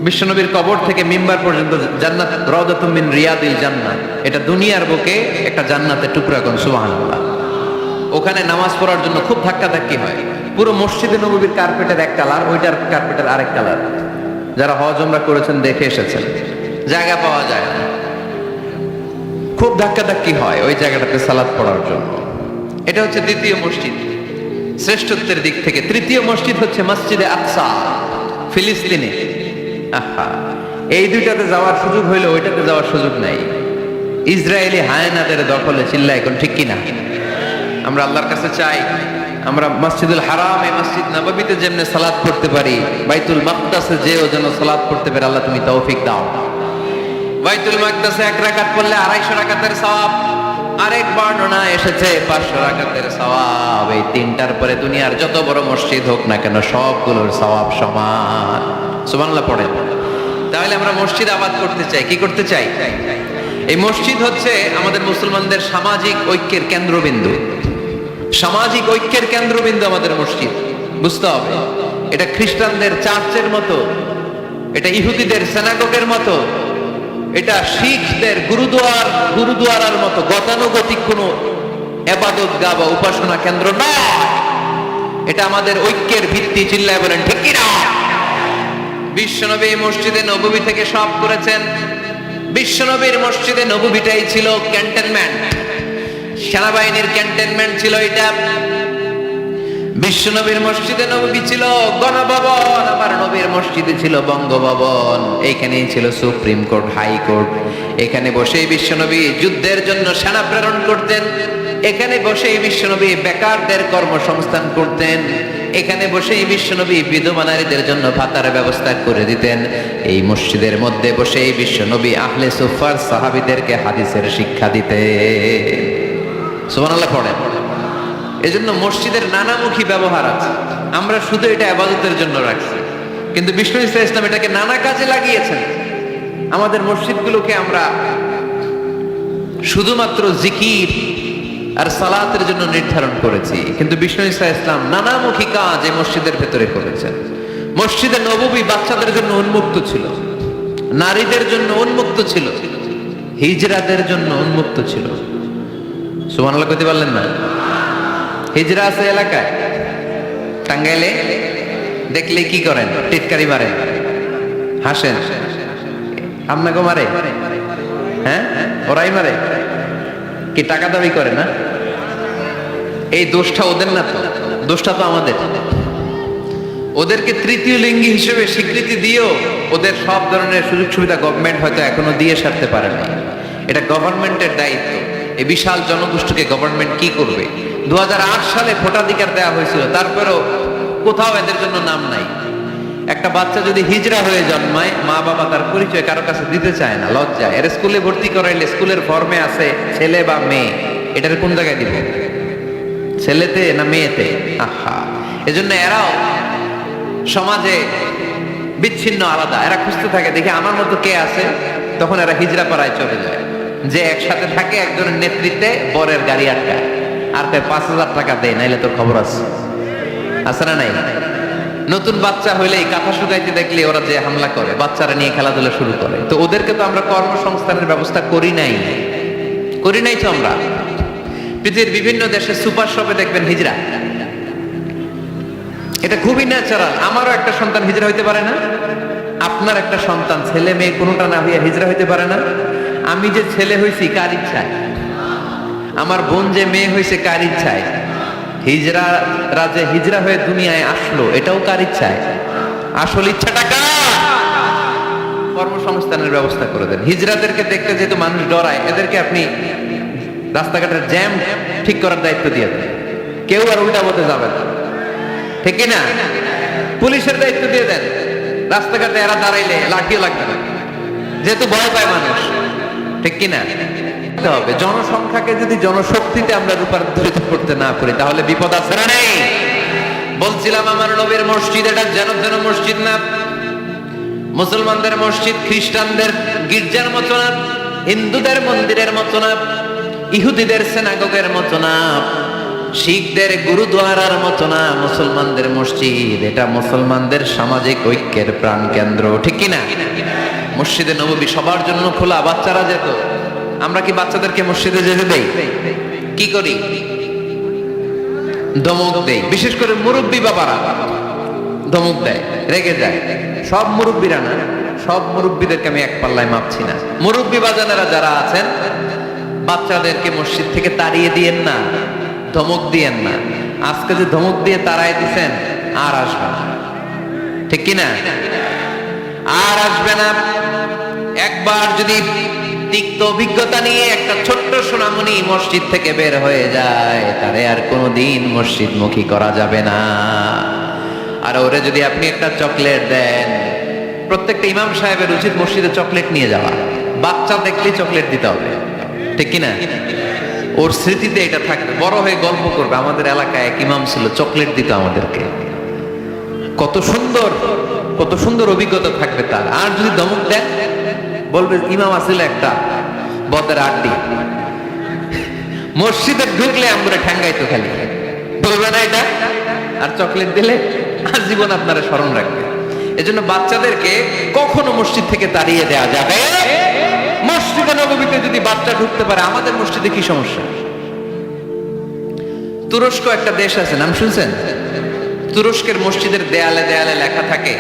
Speaker 1: বিশ্বনবীর কবর থেকে মিম্বার পর্যন্ত জান্নাত, রাউদাতুম মিন রিয়াদিল জান্নাত। এটা দুনিয়ার বুকে একটা জান্নাতের টুকরা, কোন সুবহানাল্লাহ। ওখানে নামাজ পড়ার জন্য খুব ধাক্কাধাক্কি হয়। পুরো মসজিদে নববীর কার্পেটের এক কালার, ওইটার কার্পেটের আরেক কালার। যারা হজ ওমরা করেছেন দেখে এসেছেন, জায়গা পাওয়া যায় না, খুব ধাক্কাধাক্কি হয় ওই জায়গাটাতে সালাত পড়ার জন্য। এটা হচ্ছে দ্বিতীয় মসজিদ শ্রেষ্ঠত্বের দিক থেকে। তৃতীয় মসজিদ হচ্ছে মসজিদে আকসা, ফিলিস্তিনে। এই দুইটাতে যাওয়ার সুযোগ হইলে ওইটাতে যাওয়ার সুযোগ নাই। ইসরায়েলি হায়নাদের দখলে, চিল্লা এখন ঠিক কিনা? আমরা আল্লাহর কাছে চাই আমরা মসজিদুল হারাম, এই মসজিদ নববীতে যেমনে সালাত পড়তে পারি, বাইতুল মাকদাসে যেও যেন সালাত পড়তে পারে। আল্লাহ তুমি তৌফিক দাও। বাইতুল মাকদাসে 1 রাকাত পড়লে 250 রাকাতের সওয়াব, আরেক বর্ণনা এসেছে 500 রাকাতের সওয়াব। এই তিনটার পরে দুনিয়ার যত বড় মসজিদ হোক না কেন সবগুলোর সওয়াব সমান। সুবহানাল্লাহ পড়েন। তাহলে আমরা মসজিদ আবাদ করতে চাই, কি করতে চাই? এই মসজিদ হচ্ছে আমাদের মুসলমানদের সামাজিক ঐক্যের কেন্দ্রবিন্দু, সামাজিক ঐক্যের কেন্দ্রবিন্দু আমাদের মসজিদ। বুঝতে হবে, এটা খ্রিস্টানদের চার্চের মতো, এটা ইহুদিদের সিনাগগের মতো, এটা শিখদের গুরুদুয়ারার মতো গতানুগতিক কোনো ইবাদতগাহ বা উপাসনা কেন্দ্র নয়। এটা আমাদের ঐক্যের ভিত্তি। চিল্লায় বলেন ঠিক কি না? বিশ্বনবী মসজিদে নববী থেকে সব করেছেন। বিশ্বনবীর মসজিদে নববীটাই ছিল ক্যান্টনমেন্ট, সেনাবাহিনীর ক্যান্টনমেন্ট ছিল এটা। বিশ্বনবীর মসজিদে নববী ছিল গণভবন, আমার নবীর মসজিদে ছিল বঙ্গভবন। এইখানেই ছিল সুপ্রিম কোর্ট, হাই কোর্ট। এখানে বসেই বিশ্বনবী যুদ্ধের জন্য সেনা প্রেরণ করতেন। এখানে বসেই বিশ্বনবী বেকারদের কর্মসংস্থান করতেন। এখানে বসেই বিশ্বনবী বিধবা নারীদের জন্য ভাতার ব্যবস্থা করে দিতেন। এই মসজিদের মধ্যে বসেই বিশ্বনবী আহলে সুফার সাহাবীদেরকে হাদিসের শিক্ষা দিতেন। সুবহানাল্লাহ পড়েন। এজন্য মসজিদের নানামুখী ব্যবহার আছে। আমরা শুধু এটা ইবাদতের জন্য রাখছি, কিন্তু বিষ্ণু ইসলাম এটাকে নানা কাজে লাগিয়েছেন। আমাদের মসজিদগুলোকে আমরা শুধুমাত্র জিকির আর সালাতের জন্য নির্ধারণ করেছি, কিন্তু বিষ্ণু ইসলাম নানামুখী কাজ এই মসজিদের ভেতরে করেছেন। মসজিদে নববী বাচ্চাদের জন্য উন্মুক্ত ছিল, নারীদের জন্য উন্মুক্ত ছিল, হিজরাদের জন্য উন্মুক্ত ছিল। সুবহানাল্লাহ কইতে পারলেন না? হিজরা আছে এলাকায়, টাঙ্গাইলে দেখলে কি করেন? টিটকারি মারেন, হাসেন। আপনাকে মারে? হ্যাঁ, ওরাই মারে। কি টাকা দাবি করে না? এই দোষটা ওদের না, তো দোষটা তো আমাদের। ওদেরকে তৃতীয় লিঙ্গি হিসেবে স্বীকৃতি দিয়েও ওদের সব ধরনের সুযোগ সুবিধা গভর্নমেন্ট হয়তো এখনো দিয়ে সারতে পারে না। এটা গভর্নমেন্টের দায়িত্ব। এই বিশাল জনগোষ্ঠীকে গভর্নমেন্ট কি করবে? 2008 সালে ভোটাধিকার দেওয়া হয়েছিল, তারপরেও কোথাও এদের জন্য নাম নাই। একটা বাচ্চা যদি হিজড়া হয়ে জন্মায়, মা বাবা তার পরিচয় কারো কাছে দিতে চায় না, লজ্জায়। এর স্কুলে ভর্তি করাইলে স্কুলের ফর্মে আছে ছেলে বা মেয়ে, এটার কোন জায়গায় দিব? ছেলেতে না মেয়েতে? আহা, এজন্য এরাও সমাজে বিচ্ছিন্ন, আলাদা। এরা খুঁজতে থাকে, দেখে আমার মতো কে আছে, তখন এরা হিজড়া পাড়ায় চলে যায়। যে একসাথে থাকে একজনের নেতৃত্বে বরের গাড়ি আটকায়, আর 5,000 টাকা দেয়, নাইলে তোর খবর আছে। আছে না নাই? নতুন বাচ্চা হইলেই কাঁথা শুকাইতে দেখলে ওরা যে হামলা করে, বাচ্চারা নিয়ে খেলাধুলা শুরু করে। তো ওদেরকে তো আমরা কর্মসংস্থানের ব্যবস্থা করি নাই তো আমরা। পৃথিবীর বিভিন্ন দেশে সুপার শপে দেখবেন হিজড়া। এটা খুবই ন্যাচারাল। আমারও একটা সন্তান হিজড়া হইতে পারে না? আপনার একটা সন্তান ছেলে মেয়ে কোনোটা না হইয়া হিজড়া হইতে পারে না? আমি যে ছেলে হয়েছি কার ইচ্ছায়, আমার বোন যে মেয়ে হয়েছে কার ইচ্ছায়, হিজরা হয়ে দুনিয়ায় আসলো এটাও কার ইচ্ছায়? আসল ইচ্ছাটা কার? কর্মসংস্থানের ব্যবস্থা করে দেন। হিজরাদেরকে দেখতে যেহেতু মানুষ ডরায়, এদেরকে আপনি রাস্তাঘাটের জ্যাম ঠিক করার দায়িত্ব দিয়ে দেন, কেউ আর উল্টা পথে যাবে না, ঠিক না? পুলিশের দায়িত্ব দিয়ে দেন, রাস্তাঘাটে এরা দাঁড়াইলে লাঠিও লাগবে না, যেহেতু ভয় পায় মানুষ, ঠিক কিনা? হবে জনসংখ্যাকে যদি জনশক্তিতে আমরা রূপান্তরিত করতে না পারি তাহলে বিপদ আছে না নেই? বলছিলাম আমার নবীর মসজিদ এটা যেন যেন মসজিদ না, মুসলমানদের মসজিদ খ্রিস্টানদের গির্জার মতো না, হিন্দুদের মন্দিরের মতো না, ইহুদিদের সিনাগগের মতো না, শিখদের গুরুদ্বারার মতো না। মুসলমানদের মসজিদ এটা মুসলমানদের সামাজিক ঐক্যের প্রাণ কেন্দ্র, ঠিক কিনা? মসজিদে নববী সবার জন্য খোলা, বাচ্চারা যেত। আমরা কি বাচ্চাদেরকে মসজিদে যেতে দেই? কি করি? ধমক দেই, বিশেষ করে মুরব্বী বাবারা ধমক দেয়, রেগে যায়। সব মুরব্বীরা না, সব মুরব্বীদেরকে আমি এক পাল্লায় মাপছি না। মুরব্বী বাজানেরা যারা আছেন, বাচ্চাদেরকে মসজিদ থেকে তাড়িয়ে দিয়েন না, ধমক দিয়েন না। আজকে যে ধমক দিয়ে তাড়াই দিচ্ছেন, আর আসবে না, ঠিক কিনা? আর আসবে না। একবার যদি তিক্ত অভিজ্ঞতা নিয়ে একটা ছোট্ট সোনামণি মসজিদ থেকে বের হয়ে যায়, তারে আর কোনোদিন মসজিদমুখী করা যাবে না। আর ওরে যদি আপনি একটা চকলেট দেন, প্রত্যেকটা ইমাম সাহেবের উচিত মসজিদে চকলেট নিয়ে যাওয়া, বাচ্চা দেখলেই চকলেট দিতে হবে, ঠিক কিনা? ওর স্মৃতিতে এটা থাকবে, বড় হয়ে গল্প করবে আমাদের এলাকায় এক ইমাম ছিল, চকলেট দিত আমাদেরকে। কত সুন্দর, কত সুন্দর অভিজ্ঞতা থাকবে তার। আর যদি ধমক দেন, বলবে ইমাম আসলে একটা বদের আড্ডি, মসজিদে ঢুকলে আমরা ঠ্যাঙ্গাইতো খালি, বলবে না এটা? আর চকলেট দিলে আজীবন আপনারা স্মরণ রাখবে। এজন্য বাচ্চাদেরকে কখনো মসজিদ থেকে তাড়িয়ে দেওয়া যাবে। মসজিদে নববীতে যদি বাচ্চা ঢুকতে পারে, আমাদের মসজিদে কি সমস্যা? তুরস্ক একটা দেশ আছে, নাম শুনছেন? তুরস্কের মসজিদের দেয়ালে দেয়ালে লেখা থাকে,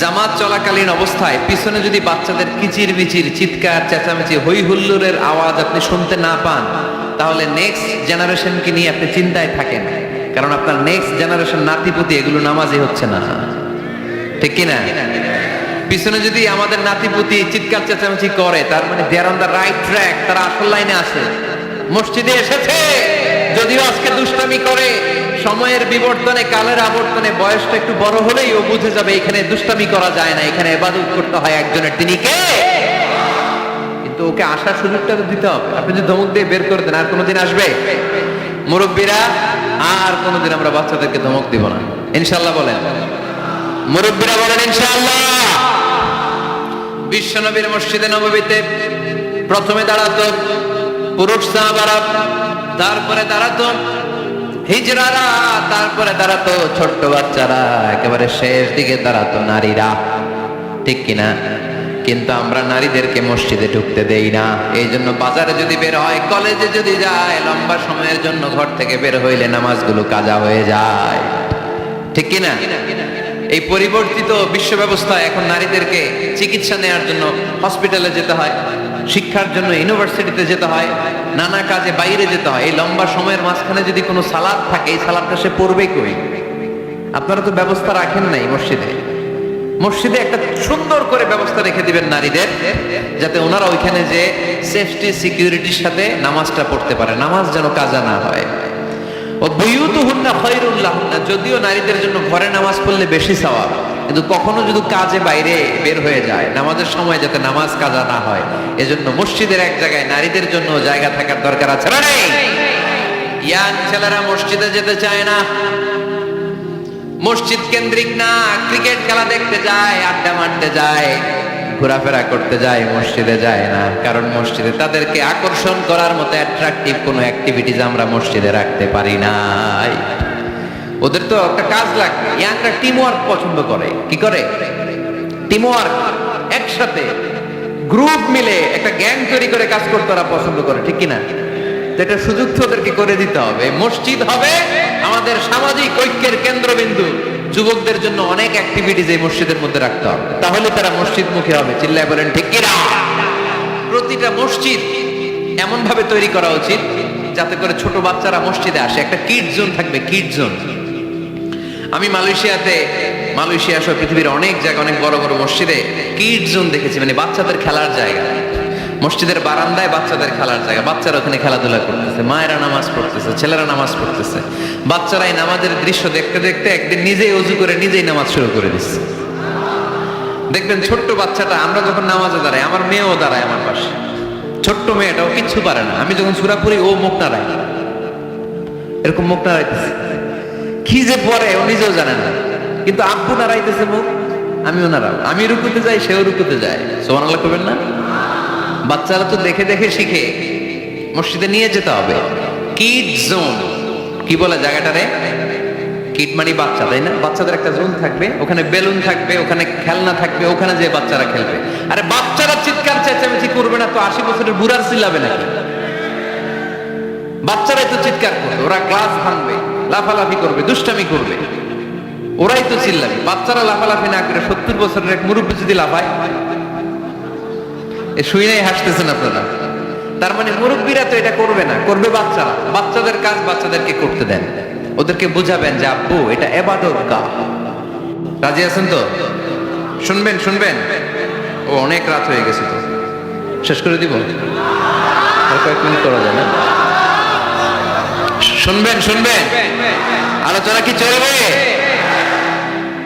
Speaker 1: জামাত চলাকালীন অবস্থায় পিছনে যদি বাচ্চাদের কিচির মিচির, চিৎকার, চেঁচামেচি, হই হুল্লোড়ের আওয়াজ আপনি শুনতে না পান, তাহলে নেক্সট জেনারেশনকে নিয়ে আপনি চিন্তায় থাকেন, কারণ আপনার নেক্সট জেনারেশন নাতিপুতি এগুলো নামাজই হচ্ছে না, ঠিক কিনা? পিছনে যদি আমাদের নাতিপুতি চিৎকার চেঁচামেচি করে, তার মানে দে আর অন দ্য রাইট ট্র্যাক, তারা আসল লাইনে আছে, মসজিদে এসেছে। যদিও আজকে দুষ্টামি করে, সময়ের বিবর্তনে, কালের আবর্তনে বয়সটা একটু বড় হলেই ও বুঝে যাবে এখানে দুষ্টামি করা যায় না, এখানে ইবাদত করতে হয় একজনের, তিনি কে? কিন্তু ওকে আসার সুযোগটা তো দিতে হবে। আপনি যদি ধমক দিয়ে বের করে দেন, আর কোনোদিন আসবে? মুরব্বীরা, আর কোনোদিন আমরা বাচ্চাদেরকে ধমক দিব না, ইনশাআল্লাহ বলেন। মুরব্বীরা বলেন ইনশাআল্লাহ। বিশ্বনবীর মসজিদে নববীতে প্রথমে দাঁড়াতো পুরুষ সাহাবারা, তারপরে দাঁড়াতো হিজড়ারা, তারপরে দাঁড়াতো ছোট্ট বাচ্চারা, একেবারে শেষ দিকে দাঁড়াতো নারীরা, ঠিক কিনা? কিন্তু আমরা নারীদেরকে মসজিদে ঢুকতে দেই না। এই জন্য বাজারে যদি বের হয়, কলেজে যদি যায়, লম্বা সময়ের জন্য ঘর থেকে বের হইলে নামাজগুলো কাজা হয়ে যায়, ঠিক কিনা? এই পরিবর্তিত বিশ্ব ব্যবস্থায় এখন নারীদেরকে চিকিৎসা নেওয়ার জন্য হসপিটালে যেতে হয়, শিক্ষার জন্য ইউনিভার্সিটিতে যেতে হয়, নানা কাজে বাইরে যেতে হয়। এই লম্বা সময়ের মাঝখানে যদি কোনো সালাদ থাকে, এই সালাদটা সে পড়বে কই? আপনারা তো ব্যবস্থা রাখেন নাই মসজিদে। মসজিদে একটা সুন্দর করে ব্যবস্থা রেখে দিবেন নারীদের, যাতে ওনারা ওইখানে যে সেফটি সিকিউরিটির সাথে নামাজটা পড়তে পারে, নামাজ যেন কাজা না হয়। ও বুয়ুতুহুন্না খায়রুল লাহুন্না, যদিও নারীদের জন্য ঘরে নামাজ পড়লে বেশি সওয়াব, কিন্তু কখনো যদি কাজে বাইরে বের হয়ে যায়, নামাজের সময় যাতে নামাজ কাজা না হয়, এজন্য মসজিদের এক জায়গায় নারীদের জন্য জায়গা থাকার দরকার আছে না নেই? ইয়াং ছেলেরা মসজিদে যেতে চায় না, মসজিদ কেন্দ্রিক না, ক্রিকেট খেলা দেখতে যায়, আড্ডা মারতে যায়, ঘোরাফেরা করতে যায়, মসজিদে যায় না। কারণ মসজিদে তাদেরকে আকর্ষণ করার মতো অ্যাট্রাকটিভ কোনো অ্যাক্টিভিটিজ আমরা মসজিদে রাখতে পারি নাই। ওদের তো একটা কাজ লাগবে। ইয়াংরা টিম ওয়ার্ক পছন্দ করে। কি করে? টিম ওয়ার্ক, একসাথে গ্রুপ মিলে একটা গ্যাং তৈরি করে কাজ করতে ওরা পছন্দ করে, ঠিক কিনা? এটা সুযোগ তো ওদেরকে করে দিতে হবে। মসজিদ হবে আমাদের সামাজিক ঐক্যের কেন্দ্রবিন্দু। যুবকদের জন্য অনেক অ্যাক্টিভিটিজ এই মসজিদের মধ্যে রাখতে হবে, তাহলে তারা মসজিদমুখী হবে। চিল্লায় বলেন ঠিক কিনা? প্রতিটা মসজিদ এমন ভাবে তৈরি করা উচিত যাতে করে ছোট বাচ্চারা মসজিদে আসে। একটা কিড জোন থাকবে, কিড জোন। আমি মালয়েশিয়া সহ পৃথিবীর অনেক জায়গায় অনেক বড় বড় মসজিদে কিড জোন দেখেছি, মানে বাচ্চাদের খেলার জায়গা। মসজিদের বারান্দায় বাচ্চাদের খেলার জায়গা, বাচ্চারা ওখানে খেলাধুলা করতেছে, মায়েরা নামাজ পড়তেছে, ছেলেরা নামাজ পড়তেছে। বাচ্চারা এই নামাজের দৃশ্য দেখতে দেখতে একদিন নিজেই ওযু করে নিজেই নামাজ শুরু করে দিচ্ছে। দেখবেন ছোট্ট বাচ্চাটা, আমরা যখন নামাজে দাঁড়াই, আমার মেয়েও দাঁড়ায় আমার পাশে, ছোট্ট মেয়েটাও কিচ্ছু পারে না, আমি যখন সূরা পড়ি ও মুখ নাড়ায়, এরকম মুখ নাড়াইতেছে, কি যে পড়ে ও নিজেও জানে না, কিন্তু আব্বু নাড়াইতেছে মুখ, আমিও নাড়াও, আমি রুকুতে যাই সেও রুকুতে যায়। সুবহানাল্লাহ করবেন না? বাচ্চারা তো দেখে দেখে শিখে, মসজিদে নিয়ে যেতে হবে। কিড জোন কি বলে জায়গাটারে? কিড মানে বাচ্চা, তাই না? বাচ্চাদের একটা জোন থাকবে, ওখানে বেলুন থাকবে, ওখানে খেলনা থাকবে, ওখানে যে বাচ্চারা খেলবে। আরে বাচ্চারা চিৎকার চেঁচামেচি করবে না তো 80 বছরের বুড়ার চিল্লাবে নাকি? বাচ্চারাই তো চিৎকার করবে, ওরা গ্লাস ভাঙবে, লাফালাফি করবে, দুষ্টামি করবে, ওরাই তো চিল্লাবে। বাচ্চারা লাফালাফি না করে 70 বছরের এক মুরব্বী যদি লাফায়, শুনেই হাসতেছেন আপনারা। তার মানে মুরব্বীরা তো এটা করবে না, করবে বাচ্চারা। বাচ্চাদের কাজ বাচ্চাদেরকে করতে দেন, ওদেরকে বুঝাবেন যে আব্বু এটা ইবাদত গা। রাজি আছেন তো? শুনবেন। ও অনেক রাত হয়ে গেছে, তো শেষ করে দিব, আর কয়েক মিনিট করা যাবে। শুনবেন, আলোচনা কি চলবে?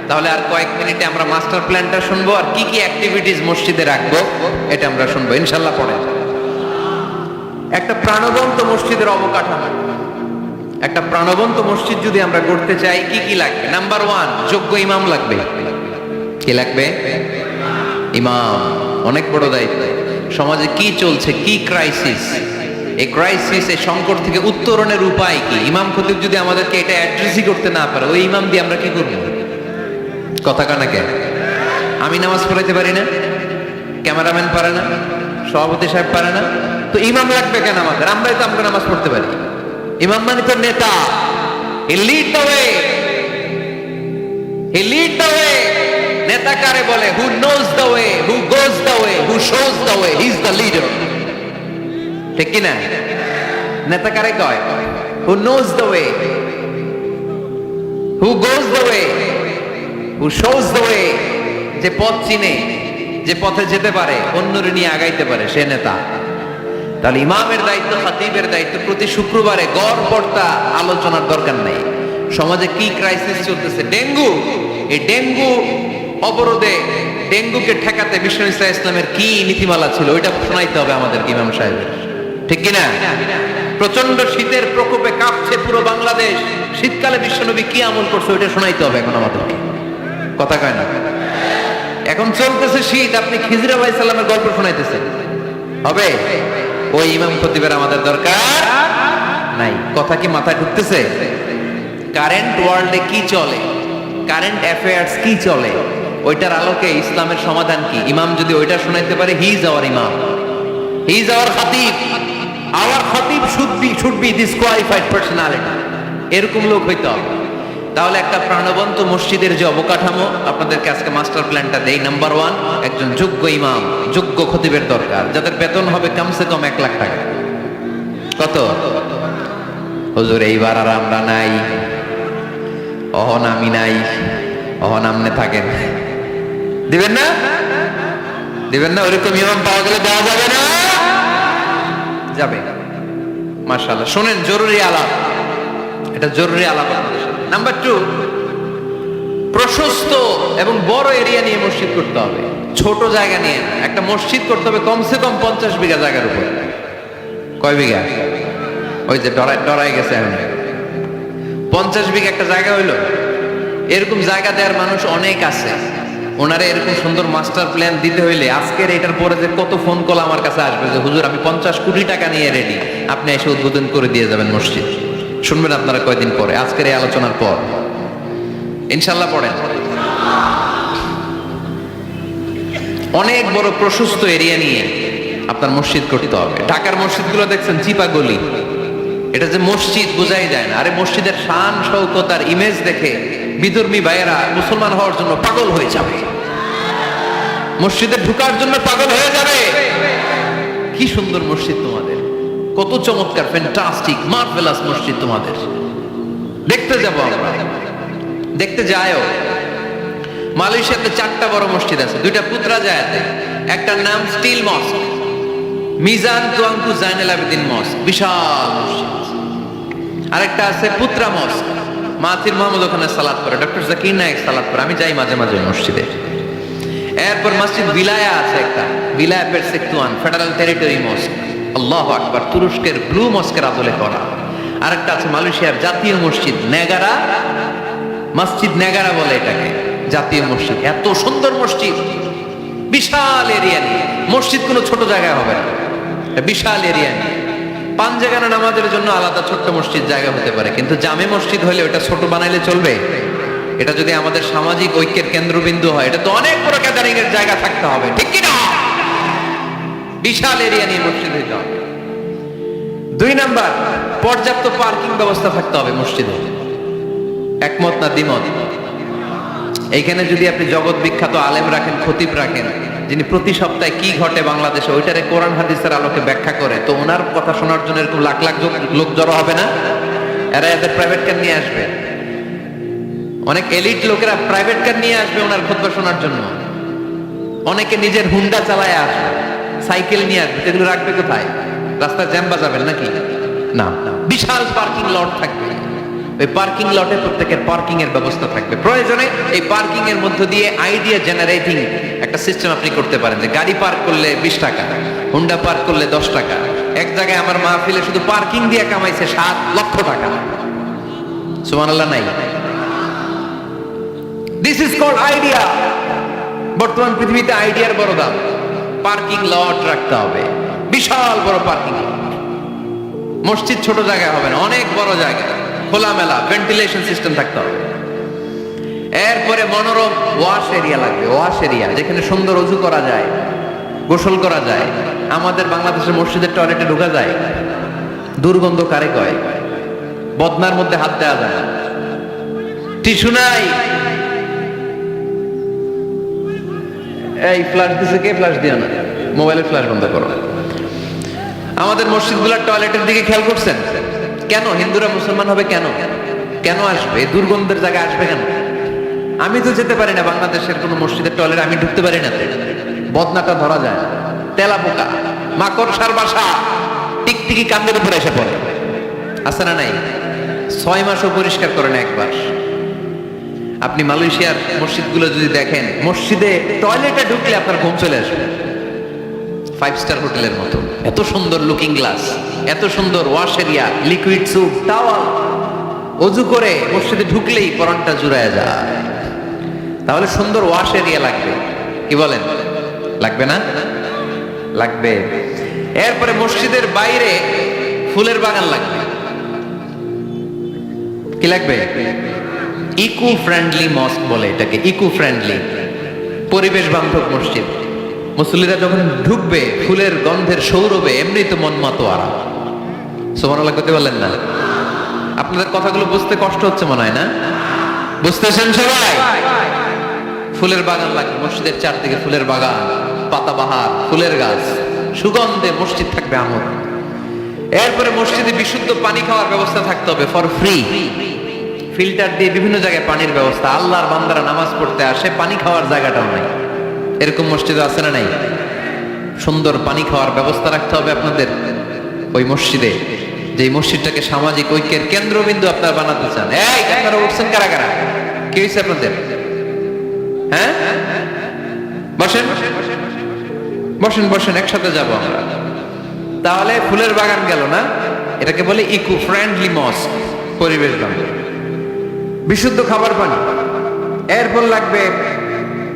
Speaker 1: তাহলে আর কয়েক মিনিটে আমরা মাস্টার প্ল্যানটা শুনবো, আর কি কি অ্যাক্টিভিটিস মসজিদে রাখবো এটা আমরা শুনবো ইনশাআল্লাহ। পড়ে একটা প্রাণবন্ত মসজিদের অবকাঠামো, একটা প্রাণবন্ত মসজিদ যদি আমরা গড়তে চাই, কি কি লাগবে? নাম্বার 1, যোগ্য ইমাম লাগবে। কি লাগবে? ইমাম। অনেক বড় দায়িত্ব। সমাজে কি চলছে, কি ক্রাইসিস, এই ক্রাইসিস, এই সংকট থেকে উত্তরণের উপায় কি? ইমাম খতিব যদি আমাদেরকে এটা অ্যাড্রেসই করতে না পারে, ওই ইমাম দিয়ে আমরা কি করবো? কথা কানাকে আমি নামাজ পড়াইতে পারি না, ক্যামেরাম্যান পারে না, সভাপতি সাহেব পারে না, তো ইমাম লাগবে কেন আমাদের? আমরাই তো আমরা নামাজ পড়তে পারি। ইমাম মানে তো নেতা। হি লিড দ্য ওয়ে। নেতা কারে বলে? Who knows the way, who goes the way, who shows the way, he is the leader. ঠিক কি না? নেতা কারে কয়? Who knows the way, who goes the way, who shows the way, যে পথ চিনে, যে পথে যেতে পারে, অন্যরে নিয়ে আগাইতে পারে, সে নেতা। তাহলে ইমামের দায়িত্ব, খতিবের দায়িত্ব প্রতি শুক্রবারে গড় পড়তা আলোচনার দরকার নেই। সমাজে কি ক্রাইসিস চলতেছে? ডেঙ্গু। এই ডেঙ্গু অবরোধে, ডেঙ্গুকে ঠেকাতে বিষ্ণু ইসলামের কি নীতিমালা ছিল, ওইটা শোনাইতে হবে আমাদের ইমাম সাহেবের। ঠিক কিনা? প্রচন্ড শীতের প্রকোপে কাঁপছে পুরো বাংলাদেশ, শীতকালে বিশ্বনবী কি আমল করছে ওইটা শোনাইতে হবে এখন আমাদেরকে। কথা কয় না? এখন চলতেছে শীত, আপনি খিজির আলাইহিস সালামের গল্প শোনাইতেছেন, হবে? ওই ইমাম খতিবের আমাদের দরকার নাই। কথা কি মাথায় ঢুকতেছে? কারেন্ট ওয়ার্ল্ডে কি চলে, কারেন্ট অ্যাফেয়ার্স কি চলে, ওইটার আলোকে ইসলামের সমাধান কি? ইমাম যদি ওইটা শোনাইতে পারে, হি ইজ আওয়ার ইমাম, হি ইজ আওয়ার খতিব। আওয়ার খতিব শুড বি ডিসকোয়ালিফাইড পার্সোনালিটি, এরকম লোক হইতে হবে। তাহলে একটা প্রাণবন্ত মসজিদের যে অবকাঠামো, আপনাদেরকে আজকে মাস্টার প্ল্যানটা দেই। নাম্বার 1, একজন যোগ্য ইমাম, যোগ্য খতিবের দরকার, যাদের বেতন হবে কমসে কম 1 লাখ টাকা। কত? হুজুর এইবার আর আমরা নাই, অহন আমি নাই, অহন আমনে থাকেন, দিবেন না? ওরকম ইমাম পাওয়া গেলে দেওয়া যাবে না? যাবে। মাশাআল্লাহ। শোনেন, জরুরি আলাপ, এটা জরুরি আলাপ। নাম্বার 2, প্রশস্ত এবং বড় এরিয়া নিয়ে মসজিদ করতে হবে, ছোট জায়গা নিয়ে না। একটা মসজিদ করতে হবে কমসে কম 50 বিঘা জায়গার উপর। কয় বিঘা? ওই যে ডরাই গেছে এখন। 50 বিঘা একটা জায়গা হইলো। এরকম জায়গা দেওয়ার মানুষ অনেক আছে। ওনারে এরকম সুন্দর মাস্টার প্ল্যান দিতে হইলে আজকের এটার পরে যে কত ফোন কল আমার কাছে আসবে যে হুজুর আমি 50 কোটি টাকা নিয়ে রেডি, আপনি এসে উদ্বোধন করে দিয়ে যাবেন মসজিদ। শুনবেন আপনারা কয়দিন পরে, আজকের এই আলোচনার পর ইনশাল্লাহ। পড়েন। অনেক বড় প্রশস্ত এরিয়া নিয়ে আপনার মসজিদ করতে হবে। ঢাকার মসজিদগুলো দেখছেন চিপা গলি, এটা যে মসজিদ বোঝাই যায় না। আরে মসজিদের শান শৌকত আর ইমেজ দেখে বিধর্মী ভাইয়েরা মুসলমান হওয়ার জন্য পাগল হয়ে যাবে, মসজিদে ঢুকার জন্য পাগল হয়ে যাবে। কি সুন্দর মসজিদ তোমাদের, কত চমৎকার, ফ্যান্টাস্টিক, মার্ভেলাস মসজিদ তোমাদের। দেখতে যাব আমরা, দেখতে যায়ও। মালয়েশিয়াতে 4টা বড় মসজিদ আছে, 2টা পুত্রাজায়াতে, একটার নাম স্টিল মস্ক, মিজান তুয়াংকু জাইনুল আবেদিন মস্ক, বিশাল মসজিদ। আরেকটা আছে পুত্রা মস্ক, মাহাথির মোহাম্মদ ওখানে সালাত পড়ে, ডক্টর জাকির নায়েক সালাত পড়ে, আমি যাই মাঝে মাঝে মসজিদে। এরপর মসজিদ বিলায়া আছে একটা, বিলায়া পেরসেকতুয়ান ফেডারেল টেরিটরি মস্ক, আল্লাহু আকবার, তুরস্কের ব্লু মস্কের আদলে করা। আরেকটা আছে মালয়েশিয়ার জাতীয় মসজিদ নেগারা, মসজিদ নেগারা বলে এটাকে, জাতীয় মসজিদ। এত সুন্দর মসজিদ, বিশাল এরিয়া নিয়ে মসজিদ, কোনো ছোট জায়গায় হবে না, বিশাল এরিয়া নিয়ে। 5 জায়গার নামাজের জন্য আলাদা ছোট্ট মসজিদ জায়গা হতে পারে, কিন্তু জামে মসজিদ হলে ওটা ছোট বানাইলে চলবে? এটা যদি আমাদের সামাজিক ঐক্যের কেন্দ্রবিন্দু হয়, এটা তো অনেক বড় গ্যাদারিং এর জায়গা থাকতে হবে, ঠিক কি না? বিশাল এরিয়া নিয়ে মসজিদ হইতে হবে। 2 নাম্বার, পর্যাপ্ত পার্কিং ব্যবস্থা থাকতে হবে মসজিদে। একমত না দ্বিমত? এইখানে যদি আপনি জগৎ বিখ্যাত আলেম রাখেন, খতিব রাখেন, যিনি প্রতি সপ্তাহে কি ঘটে বাংলাদেশে ওইটারে কোরআন হাদিসের আলোকে ব্যাখ্যা করে, তো ওনার কথা শোনার জন্য এরকম লাখ লাখ লোক জড়ো হবে না? এরা এদের প্রাইভেট কার নিয়ে আসবে, অনেক এলিট লোকেরা প্রাইভেট কার নিয়ে আসবে ওনার খুতবা শোনার জন্য। অনেকে নিজের হুন্ডা চালায় আসবে, সাইকেল নিয়ে আসবে, এগুলো রাখবে কোথায়? রাস্তায় জ্যাম বাজাবেন নাকি? না, বিশাল পার্কিং লট থাকবে, ওই পার্কিং লটে প্রত্যেকের পার্কিং এর ব্যবস্থা থাকবে। প্রয়োজনে এই পার্কিং এর মধ্য দিয়ে আইডিয়া জেনারেটিং একটা সিস্টেম আপনি করতে পারেন, যে গাড়ি পার্ক করলে 20 টাকা, হুন্ডা পার্ক করলে 10 টাকা। এক জায়গায় আমার মাহফিলে শুধু পার্কিং দিয়ে কামাইছে 7 লক্ষ টাকা। সুবহানাল্লাহ নাই? This is called idea. বর্তমান পৃথিবীতে আইডিয়ার বড় দাম। পার্কিং লট রাখতে হবে, বিশাল বড় পার্কিং লট। মসজিদ ছোট জায়গায় হবে না, অনেক বড় জায়গা, খোলামেলা, ভেন্টিলেশন সিস্টেম থাকতে হবে। এরপরে মনোরম ওয়াশ এরিয়া লাগবে, ওয়াশ এরিয়া যেখানে সুন্দর অজু করা যায়, গোসল করা যায়। আমাদের বাংলাদেশের মসজিদের টয়লেটে ঢোকা যায়, দুর্গন্ধ কারে কয়? বদনার মধ্যে হাত দেওয়া যায় না, টিস্যু নাই। এই ফ্ল্যাশ দিছে কে? ফ্ল্যাশ দিও না, মোবাইলের ফ্ল্যাশ বন্ধ করো। আমাদের মসজিদগুলোর টয়লেটের দিকে খেয়াল করছেন? কেন হিন্দুরা মুসলমান হবে? কেন কেন আসবে? দুর্গন্ধের জায়গায় আসবে কেন? আমি তো যেতে পারি না বাংলাদেশের কোন মসজিদের টয়লেট, আমি ঢুকতে পারি না, বদনাটা ধরা যায়, তেলা পোকা, মাকড়সার বাসা, টিকটিকি কান্দের উপরে এসে পড়ে। আছে না নাই? 6 মাসও পরিষ্কার করেন একবার। আপনি মালয়েশিয়ার মসজিদগুলো যদি দেখেন, মসজিদে টয়লেটে ঢুকলে আপনার ঘুম চলে আসবে, 5 স্টার হোটেলের মতো। এত সুন্দর লুকিং গ্লাস, এত সুন্দর wash area, liquid soup, towel. অজু করে মসজিদে ঢুকলেই পরানটা জুড়ায় যায়। তাহলে সুন্দর ওয়াশ এরিয়া লাগবে, কি বলেন? লাগবে না? লাগবে। এরপরে মসজিদের বাইরে ফুলের বাগান লাগবে। কি লাগবে? ইকো ফ্রেন্ডলি মস্ক বলে এটাকে, ইকো ফ্রেন্ডলি, পরিবেশ বান্ধব মসজিদ। মুসল্লিরা যখন ঢুকবে ফুলের গন্ধের সৌরভে এমনি তো মন মাতোয়ারা। সুবহানাল্লাহ করতে পারলেন না? আপনাদের কথাগুলো বুঝতে কষ্ট হচ্ছে মনে হয় না? বুঝতেছেন সবাই? ফুলের বাগান লাগবে মসজিদের চারদিকে, ফুলের বাগান, পাতাবাহার, ফুলের গাছ, সুগন্ধে মসজিদ থাকবে আমোদ। এরপরে মসজিদে বিশুদ্ধ পানি খাওয়ার ব্যবস্থা থাকতে হবে ফর ফ্রি, ফিল্টার দিয়ে বিভিন্ন জায়গায় পানির ব্যবস্থা। আল্লাহর বান্দারা নামাজ পড়তে আসে, পানি খাওয়ার জায়গাটাও নাই, এরকম মসজিদ আছে না নাই? সুন্দর পানি খাওয়ার ব্যবস্থা রাখতে হবে আপনাদের ওই মসজিদে, যে মসজিদটাকে সামাজিক ঐক্যের কেন্দ্রবিন্দু আপনারা বানাতে চান। এই আপনারা উঠছেন কারা কারা? কি হয়েছে আপনাদের? হ্যাঁ, বসেন বসেন বসেন, একসাথে যাব আমরা। তাহলে ফুলের বাগান গেল না, এটাকে বলে ইকো ফ্রেন্ডলি মস্ক, পরিবেশ বান্ধব। বিশুদ্ধ খাবার পানি, এরপর লাগবে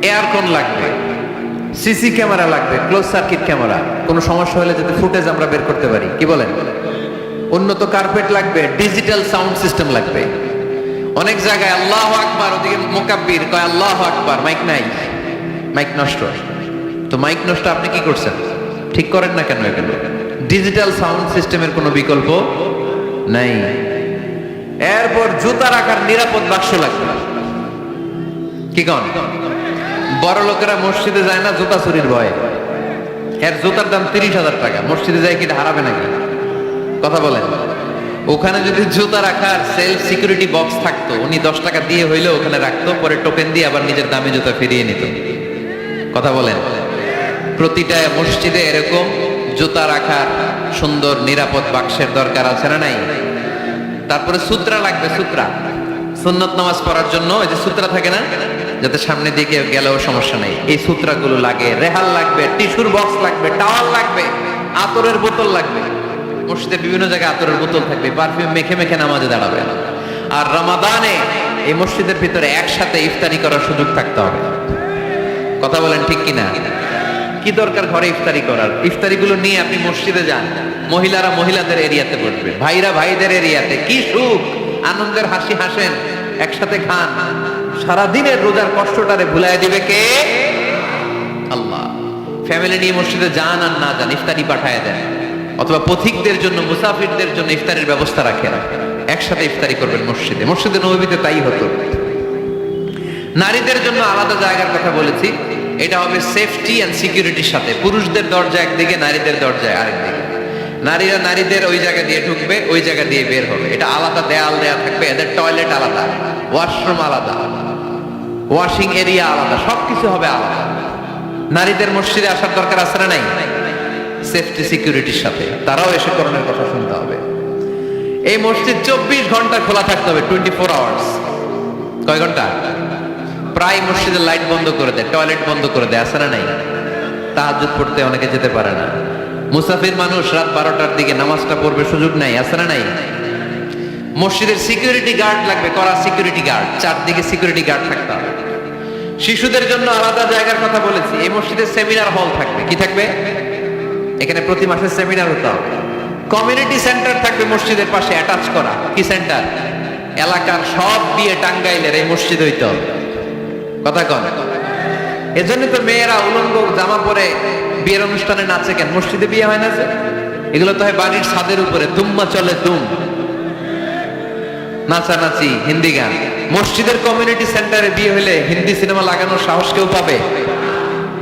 Speaker 1: এয়ারকন, লাগবে সিসি ক্যামেরা, লাগবে ক্লোজ সার্কিট ক্যামেরা, কোনো সমস্যা হলে যাতে ফুটেজ আমরা বের করতে পারি, কি বলেন? উন্নত কার্পেট লাগবে, ডিজিটাল সাউন্ড সিস্টেম লাগবে। অনেক জায়গায় আল্লাহু আকবার, ওদিকে মুকাব্বির কয় আল্লাহু আকবার, মাইক নাই, মাইক নষ্ট। তো মাইক নষ্ট, আপনি কি করছেন? ঠিক করেন না কেন? এগুলো ডিজিটাল সাউন্ড সিস্টেমের কোনো বিকল্প নাই। এরপর জুতা রাখার নিরাপদ বাক্স লাগবে। কি কন? বড় লোকেরা মসজিদে যায় না জুতা চুরির ভয়ে, এর জুতার দাম 30,000 টাকা। মসজিদে যাই কি এটা হারাবে নাকি? কথা বলেন। ওখানে যদি জুতা রাখার সেলফ সিকিউরিটি বক্স থাকতো, উনি 10 টাকা দিয়ে হইলে ওখানে রাখতো, পরে টোকেন দিয়ে আবার নিজের দামি জুতা ফিরিয়ে নিত। কথা বলেন। প্রতিটা মসজিদে এরকম জুতা রাখার সুন্দর নিরাপদ বাক্সের দরকার আছে না নাই? তারপরে সূত্রা লাগবে, সূত্রা সুন্নত নামাজ পড়ার জন্য এই যে সূত্রা থাকে না, যাতে সামনে দিকে গেলেও সমস্যা নেই, এই সূত্রাগুলো লাগে। রেহাল লাগবে, টিস্যুর বক্স লাগবে, টাওয়াল লাগবে, আতরের বোতল লাগবে। মসজিদে বিভিন্ন জায়গায় আতরের বোতল থাকবে, পারফিউম মেখে মেখে নামাজে দাঁড়াবে। আর রমাদানে এই মসজিদের ভিতরে একসাথে ইফতারি করার সুযোগ থাকতে হবে। কথা বলেন ঠিক কিনা? কি দরকার ঘরে ইফতারি করার? ইফতারিগুলো নিয়ে আপনি মসজিদে যান, মহিলারা মহিলাদের এরিয়াতে বসবে, ভাইরা ভাইদের এরিয়াতে। কি সুখ, আনন্দের হাসি হাসেন, একসাথে খান। সারাদিনের রোজার কষ্টটারে ভুলাই দিবে কে? আল্লাহ। ফ্যামিলি নিয়ে মসজিদে যান আর না যান, ইফতারি পাঠায় দেন, অথবা পথিকদের জন্য, মুসাফিরদের জন্য ইফতারির ব্যবস্থা রাখেন, একসাথে ইফতারি করবেন মসজিদে। মসজিদে নববীতে তাই হতো। নারীদের জন্য আলাদা জায়গার কথা বলেছি, এটা হবে সেফটি এন্ড সিকিউরিটির সাথে। পুরুষদের দরজা একদিকে, নারীদের দরজায় আরেকদিকে। নারীরা নারীদের ওই জায়গা দিয়ে ঢুকবে, ওই জায়গা দিয়ে বের হবে। এটা আলাদা দেয়াল দেয়া থাকবে, এদের টয়লেট আলাদা, ওয়াশরুম আলাদা, ওয়াশিং এরিয়া আলাদা, সবকিছু হবে আলাদা। নারীদের মসজিদে আসার দরকার আছে না নাই? সেফটি সিকিউরিটির সাথে তারাও এসে করণের কথা শুনতে হবে। এই মসজিদ 24 ঘন্টা খোলা থাকতে হবে, 24 আওয়ার্স। কয় ঘন্টা? প্রায় মসজিদের লাইট বন্ধ করে দেয়, টয়লেট বন্ধ করে দেয়, আছে না নাই? তাহাজ্জুদ পড়তে অনেকে যেতে পারে না। মুসাফির মানুষ রাত 12টার দিকে নামাজটা পড়বে, সুযোগ নাই, আছে না নাই? মসজিদের সিকিউরিটি গার্ড লাগবে, কড়া সিকিউরিটি গার্ড, চারদিকে সিকিউরিটি গার্ড থাকতে হবে। শিশুদের জন্য আলাদা জায়গার কথা বলেছি। এই মসজিদে সেমিনার হল থাকবে। কি থাকবে? এখানে প্রতি মাসে সেমিনার হতে হবে। কমিউনিটি সেন্টার থাকবে মসজিদের পাশে অ্যাটাচ করা। কি সেন্টার? এলাকার সব বিয়ে টাঙ্গাইলের এই মসজিদ হইতে হবে। কথা কন। এজন্য তো মেয়েরা উলঙ্গ জামা পরে বিয়ের অনুষ্ঠানে নাচে কেন? মসজিদে বিয়ে হয় না যে? এগুলো তো হয় বাড়ির ছাদের উপরে, দুম্মা চলে দুম, নাচানাচি, হিন্দি গান। মসজিদের কমিউনিটি সেন্টারে বিয়ে হলে হিন্দি সিনেমা লাগানোর সাহস কেউ পাবে?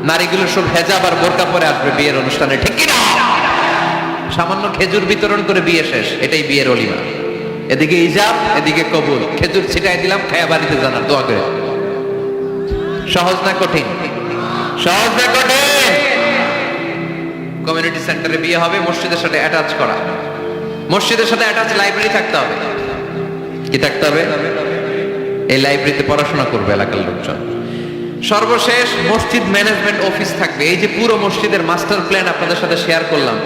Speaker 1: নারীগুলো সব হেজাব আর বোরকা পরে আসবে বিয়ের অনুষ্ঠানে, ঠিক কিনা? সামান্য খেজুর বিতরণ করে বিয়ে শেষ, এটাই বিয়ের অলিমা। এদিকে ইজাব, এদিকে কবুল। খেজুর ছিটাই দিলাম, খায়া বাড়িতে জানার দোয়া করে। সহজ না কঠিন? সহজ না কঠিন? কমিউনিটি সেন্টারে বিয়ে হবে, মসজিদের সাথে অ্যাটাচ করা। মসজিদের সাথে অ্যাটাচ লাইব্রেরি থাকতে হবে। কি থাকতে হবে? এই লাইব্রেরিতে পড়াশোনা করবে এলাকার লোকজন। সর্বশেষ মসজিদ ম্যানেজমেন্ট অফিস থাকবে। এই যে পুরো মসজিদের মাস্টার প্ল্যান আপনাদের সাথে শেয়ার করলাম,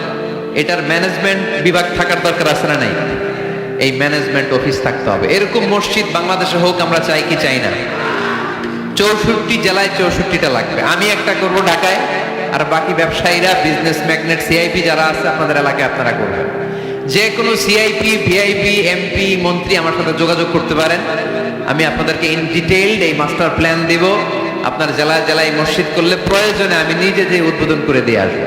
Speaker 1: এটার ম্যানেজমেন্ট বিভাগ থাকার দরকার আছে না নাই? এই ম্যানেজমেন্ট অফিস থাকতে হবে। এরকম মসজিদ বাংলাদেশে হোক, আমরা চাই কি চাই না? 64 জেলায় 64টা লাগবে। আমি একটা করব ঢাকায়, আর বাকি ব্যবসায়ীরা, বিজনেস ম্যাগনেট, সিআইপি যারা আছে আপনাদের এলাকায় আপনারা করবেন। যে কোনো সিআইপি, ভিআইপি, এমপি, মন্ত্রী আমার সাথে যোগাযোগ করতে পারেন। আমি আপনাদেরকে ইন ডিটেইলড এই মাস্টার প্ল্যান দেব। আপনার জেলায় জেলায় মসজিদ করলে প্রয়োজনে আমি নিজে যে উদ্বোধন করে দিয়ে আসবো।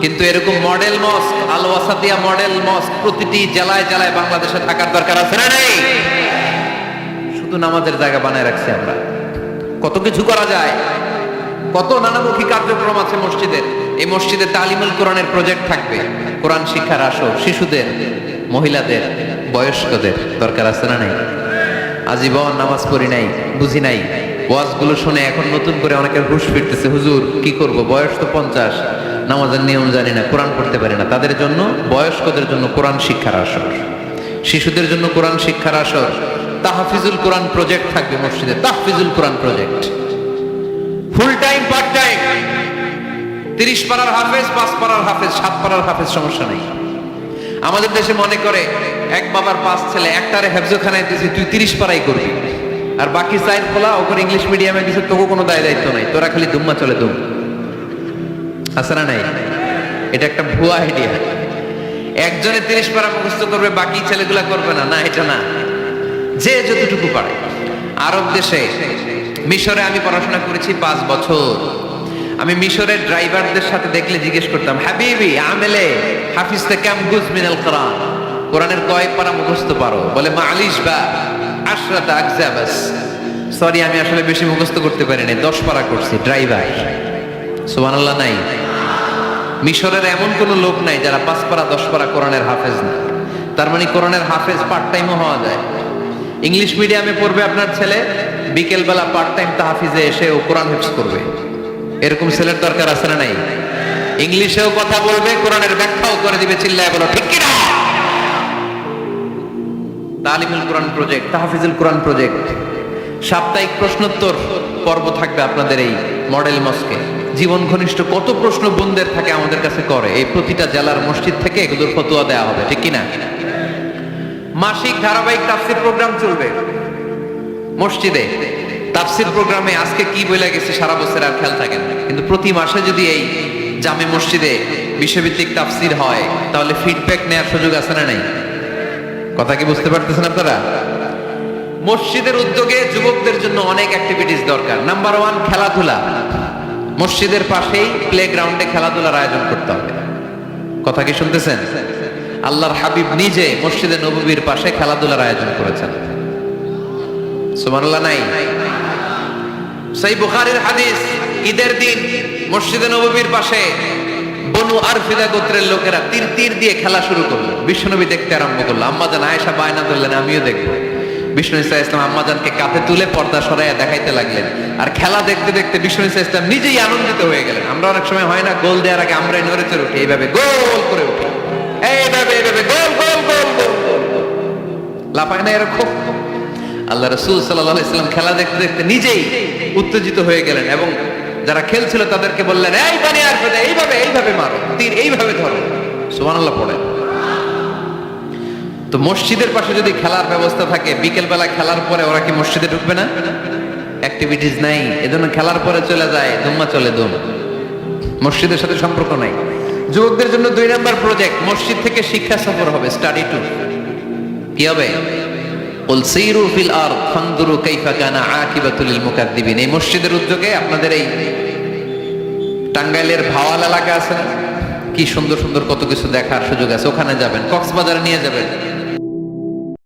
Speaker 1: কিন্তু এরকম মডেল মস্ক, আল ওয়াসাতিয়া মডেল মস্ক প্রতিটি জেলায় জেলায় বাংলাদেশে থাকার দরকার আছে না নেই? শুধু নামাজের জায়গা বানায় রাখছি আমরা। কত কিছু করা যায়, কত নানামুখী কার্যক্রম আছে মসজিদের। এই মসজিদে তালিমুল কোরআনের প্রজেক্ট থাকবে, কোরআন শিক্ষার আসর, শিশুদের, মহিলাদের, বয়স্কদের দরকার আছে না নাই? আজীবন নামাজ পড়ি নাই, বুঝি নাই, ওয়াজগুলো শুনে এখন নতুন করে অনেকের হুঁশ ফিরতেছে, হুজুর কি করব, বয়স তো 50, নামাজের নিয়ম জানি না, কোরআন পড়তে পারি না। তাদের জন্য, বয়স্কদের জন্য কোরআন শিক্ষার আসর, শিশুদের জন্য কোরআন শিক্ষার আসর। তাহফিজুল কোরআন প্রজেক্ট থাকবে মসজিদে, তাহফিজুল কোরআন project, full time, part time. 30 পারার হাফেজ, 5 পারার হাফেজ, 7 পারার হাফেজ, সমস্যা নেই। আমাদের দেশে মনে করে এক বাবার 5 ছেলে, একটারে হেফজখানায় দিয়েছি, তুই 30 পারাই করবি, আর বাকি 4 পোলা ওখানে ইংলিশ মিডিয়ামে দিয়েছে, তোকে কোনো দায় দায়িত্ব নাই, তোরা খালি দুম্মা চলে দুম। আছে না নাই? এটা একটা ভুয়া আইডিয়া। একজনে 30 পারা মুখস্থ করবে, বাকি ছেলেগুলা করবে না, না, এটা না। যে যতটুকু পারে। আরব দেশে, মিশরে আমি পড়াশোনা করেছি 5 বছর। আমি মিশরের ড্রাইভারদের সাথে দেখলে জিজ্ঞেস করতাম, হাবিবি আমেলে হাফিজতে কাম গুজ মিনাল কোরআন, কোরআনের কয় পারা মুখস্থ পারো? বলে মালিশ বা আশরাতা আকজা বাস। সরি, আমি আসলে বেশি মুখস্থ করতে পারি না, 10 পারা করছি। ড্রাইভার, সুবহানাল্লাহ নাই? মিশরের এমন কোনো লোক নাই যারা 5 পারা 10 পারা কোরআনের হাফেজ না। তার মানে কোরআনের হাফেজ পার্ট টাইমও হওয়া যায়। ইংলিশ মিডিয়ামে পড়বে আপনার ছেলে, বিকেল বেলা পার্ট টাইম তাহফিজে এসে ও কোরআন হিফজ করবে। এরকম ছেলের দরকার আছে না নাই? ইংলিশেও কথা বলবে, কোরআনের ব্যাখ্যাও করে দিবে, চিল্লায় বলো ঠিক কি না? তালিমুল কোরআন প্রজেক্ট, তাহফিজুল কোরআন প্রজেক্ট, সাপ্তাহিক প্রশ্নোত্তর পর্ব থাকবে আপনাদের এই মডেল মস্কে। জীবন ঘনিষ্ঠ কত প্রশ্ন বোনদের থাকে আমাদের কাছে করে, এই প্রতিটা জেলার মসজিদ থেকে এগুলোর ফতোয়া দেওয়া হবে, ঠিক কিনা? মাসিক ধারাবাহিক তাফসির প্রোগ্রাম চলবে মসজিদে। তাফসির প্রোগ্রামে আজকে কি বলে গেছে সারা বছর আর খেয়াল থাকে না, কিন্তু প্রতি মাসে যদি এই জামে মসজিদে বিশ্বভিত্তিক তাফসির হয় তাহলে ফিডব্যাক নেওয়ার সুযোগ আছে না নাই? কথা কি বুঝতে পারতেছেন আপনারা? মসজিদের উদ্যোগে যুবকদের জন্য অনেক অ্যাক্টিভিটিস দরকার। নাম্বার 1 খেলাধুলা। মসজিদের পাশেই প্লে গ্রাউন্ডে খেলাধুলার আয়োজন করতে হবে। কথা কি শুনতেছেন? আল্লাহর হাবিব নিজে মসজিদে নববীর পাশে খেলাধুলার আয়োজন করেছেন। সুবহানাল্লাহ নাই? সহিহ বুখারীর হাদিস, ঈদের দিন মসজিদে নববীর পাশে বনু আরফিদা গোত্রের লোকেরা তীর তীর দিয়ে খেলা শুরু করলো। বিশ্বনবী দেখতে আরম্ভ করলো। আম্মাজান আয়েশা বায়না ধরলেন আমিও দেখবো। বিষ্ণু ইসা ইসলাম আম্মাজানকে কাঁধে তুলে পর্দা সরাইয়া দেখাইতে লাগলেন। আর খেলা দেখতে দেখতে বিষ্ণু ইসা ইসলাম নিজেই আনন্দিত হয়ে গেলেন। আমরা অনেক সময় হয় না, গোল দেওয়ার আগে আমরাই নড়ে চড়ে উঠি, এইভাবে গোল করে উঠি, এইভাবে গোল গোল গোল গোল লাফায় না এরকম। আল্লাহ রাসূল সাল্লাল্লাহু আলাইহি ওয়াসাল্লাম খেলা দেখতে দেখতে নিজেই উত্তেজিত হয়ে গেলেন এবং যারা খেলছিল তাদেরকে বললেন, এই বানি আরফিদা এইভাবে এইভাবে মারো, তীর এইভাবে ধরো। সুবহানাল্লাহ পড়ে। তো মসজিদের পাশে যদি খেলার ব্যবস্থা থাকে, বিকেল বেলা খেলার পরে ওরা কি মসজিদে ঢুকবে না? অ্যাক্টিভিটিস নাই, এজন্য খেলার পরে চলে যায়, দুম্মা চলে দুম, মসজিদের সাথে সম্পর্ক নাই। যুবকদের জন্য 2 নাম্বার প্রজেক্ট, মসজিদ থেকে শিক্ষা সফর হবে, স্টাডি ট্যুর। কি হবে? কুল সিরু ফিল আরদ ফানজুরু কাইফা কানা আকিবাতুল মুকাদ্দিবিন। এই মসজিদের উদ্যোগে আপনাদের এই টাঙ্গাইলের ভাওয়াল এলাকা আছে না, কি সুন্দর সুন্দর কত কিছু দেখার সুযোগ আছে, ওখানে যাবেন। কক্সবাজারে নিয়ে যাবেন।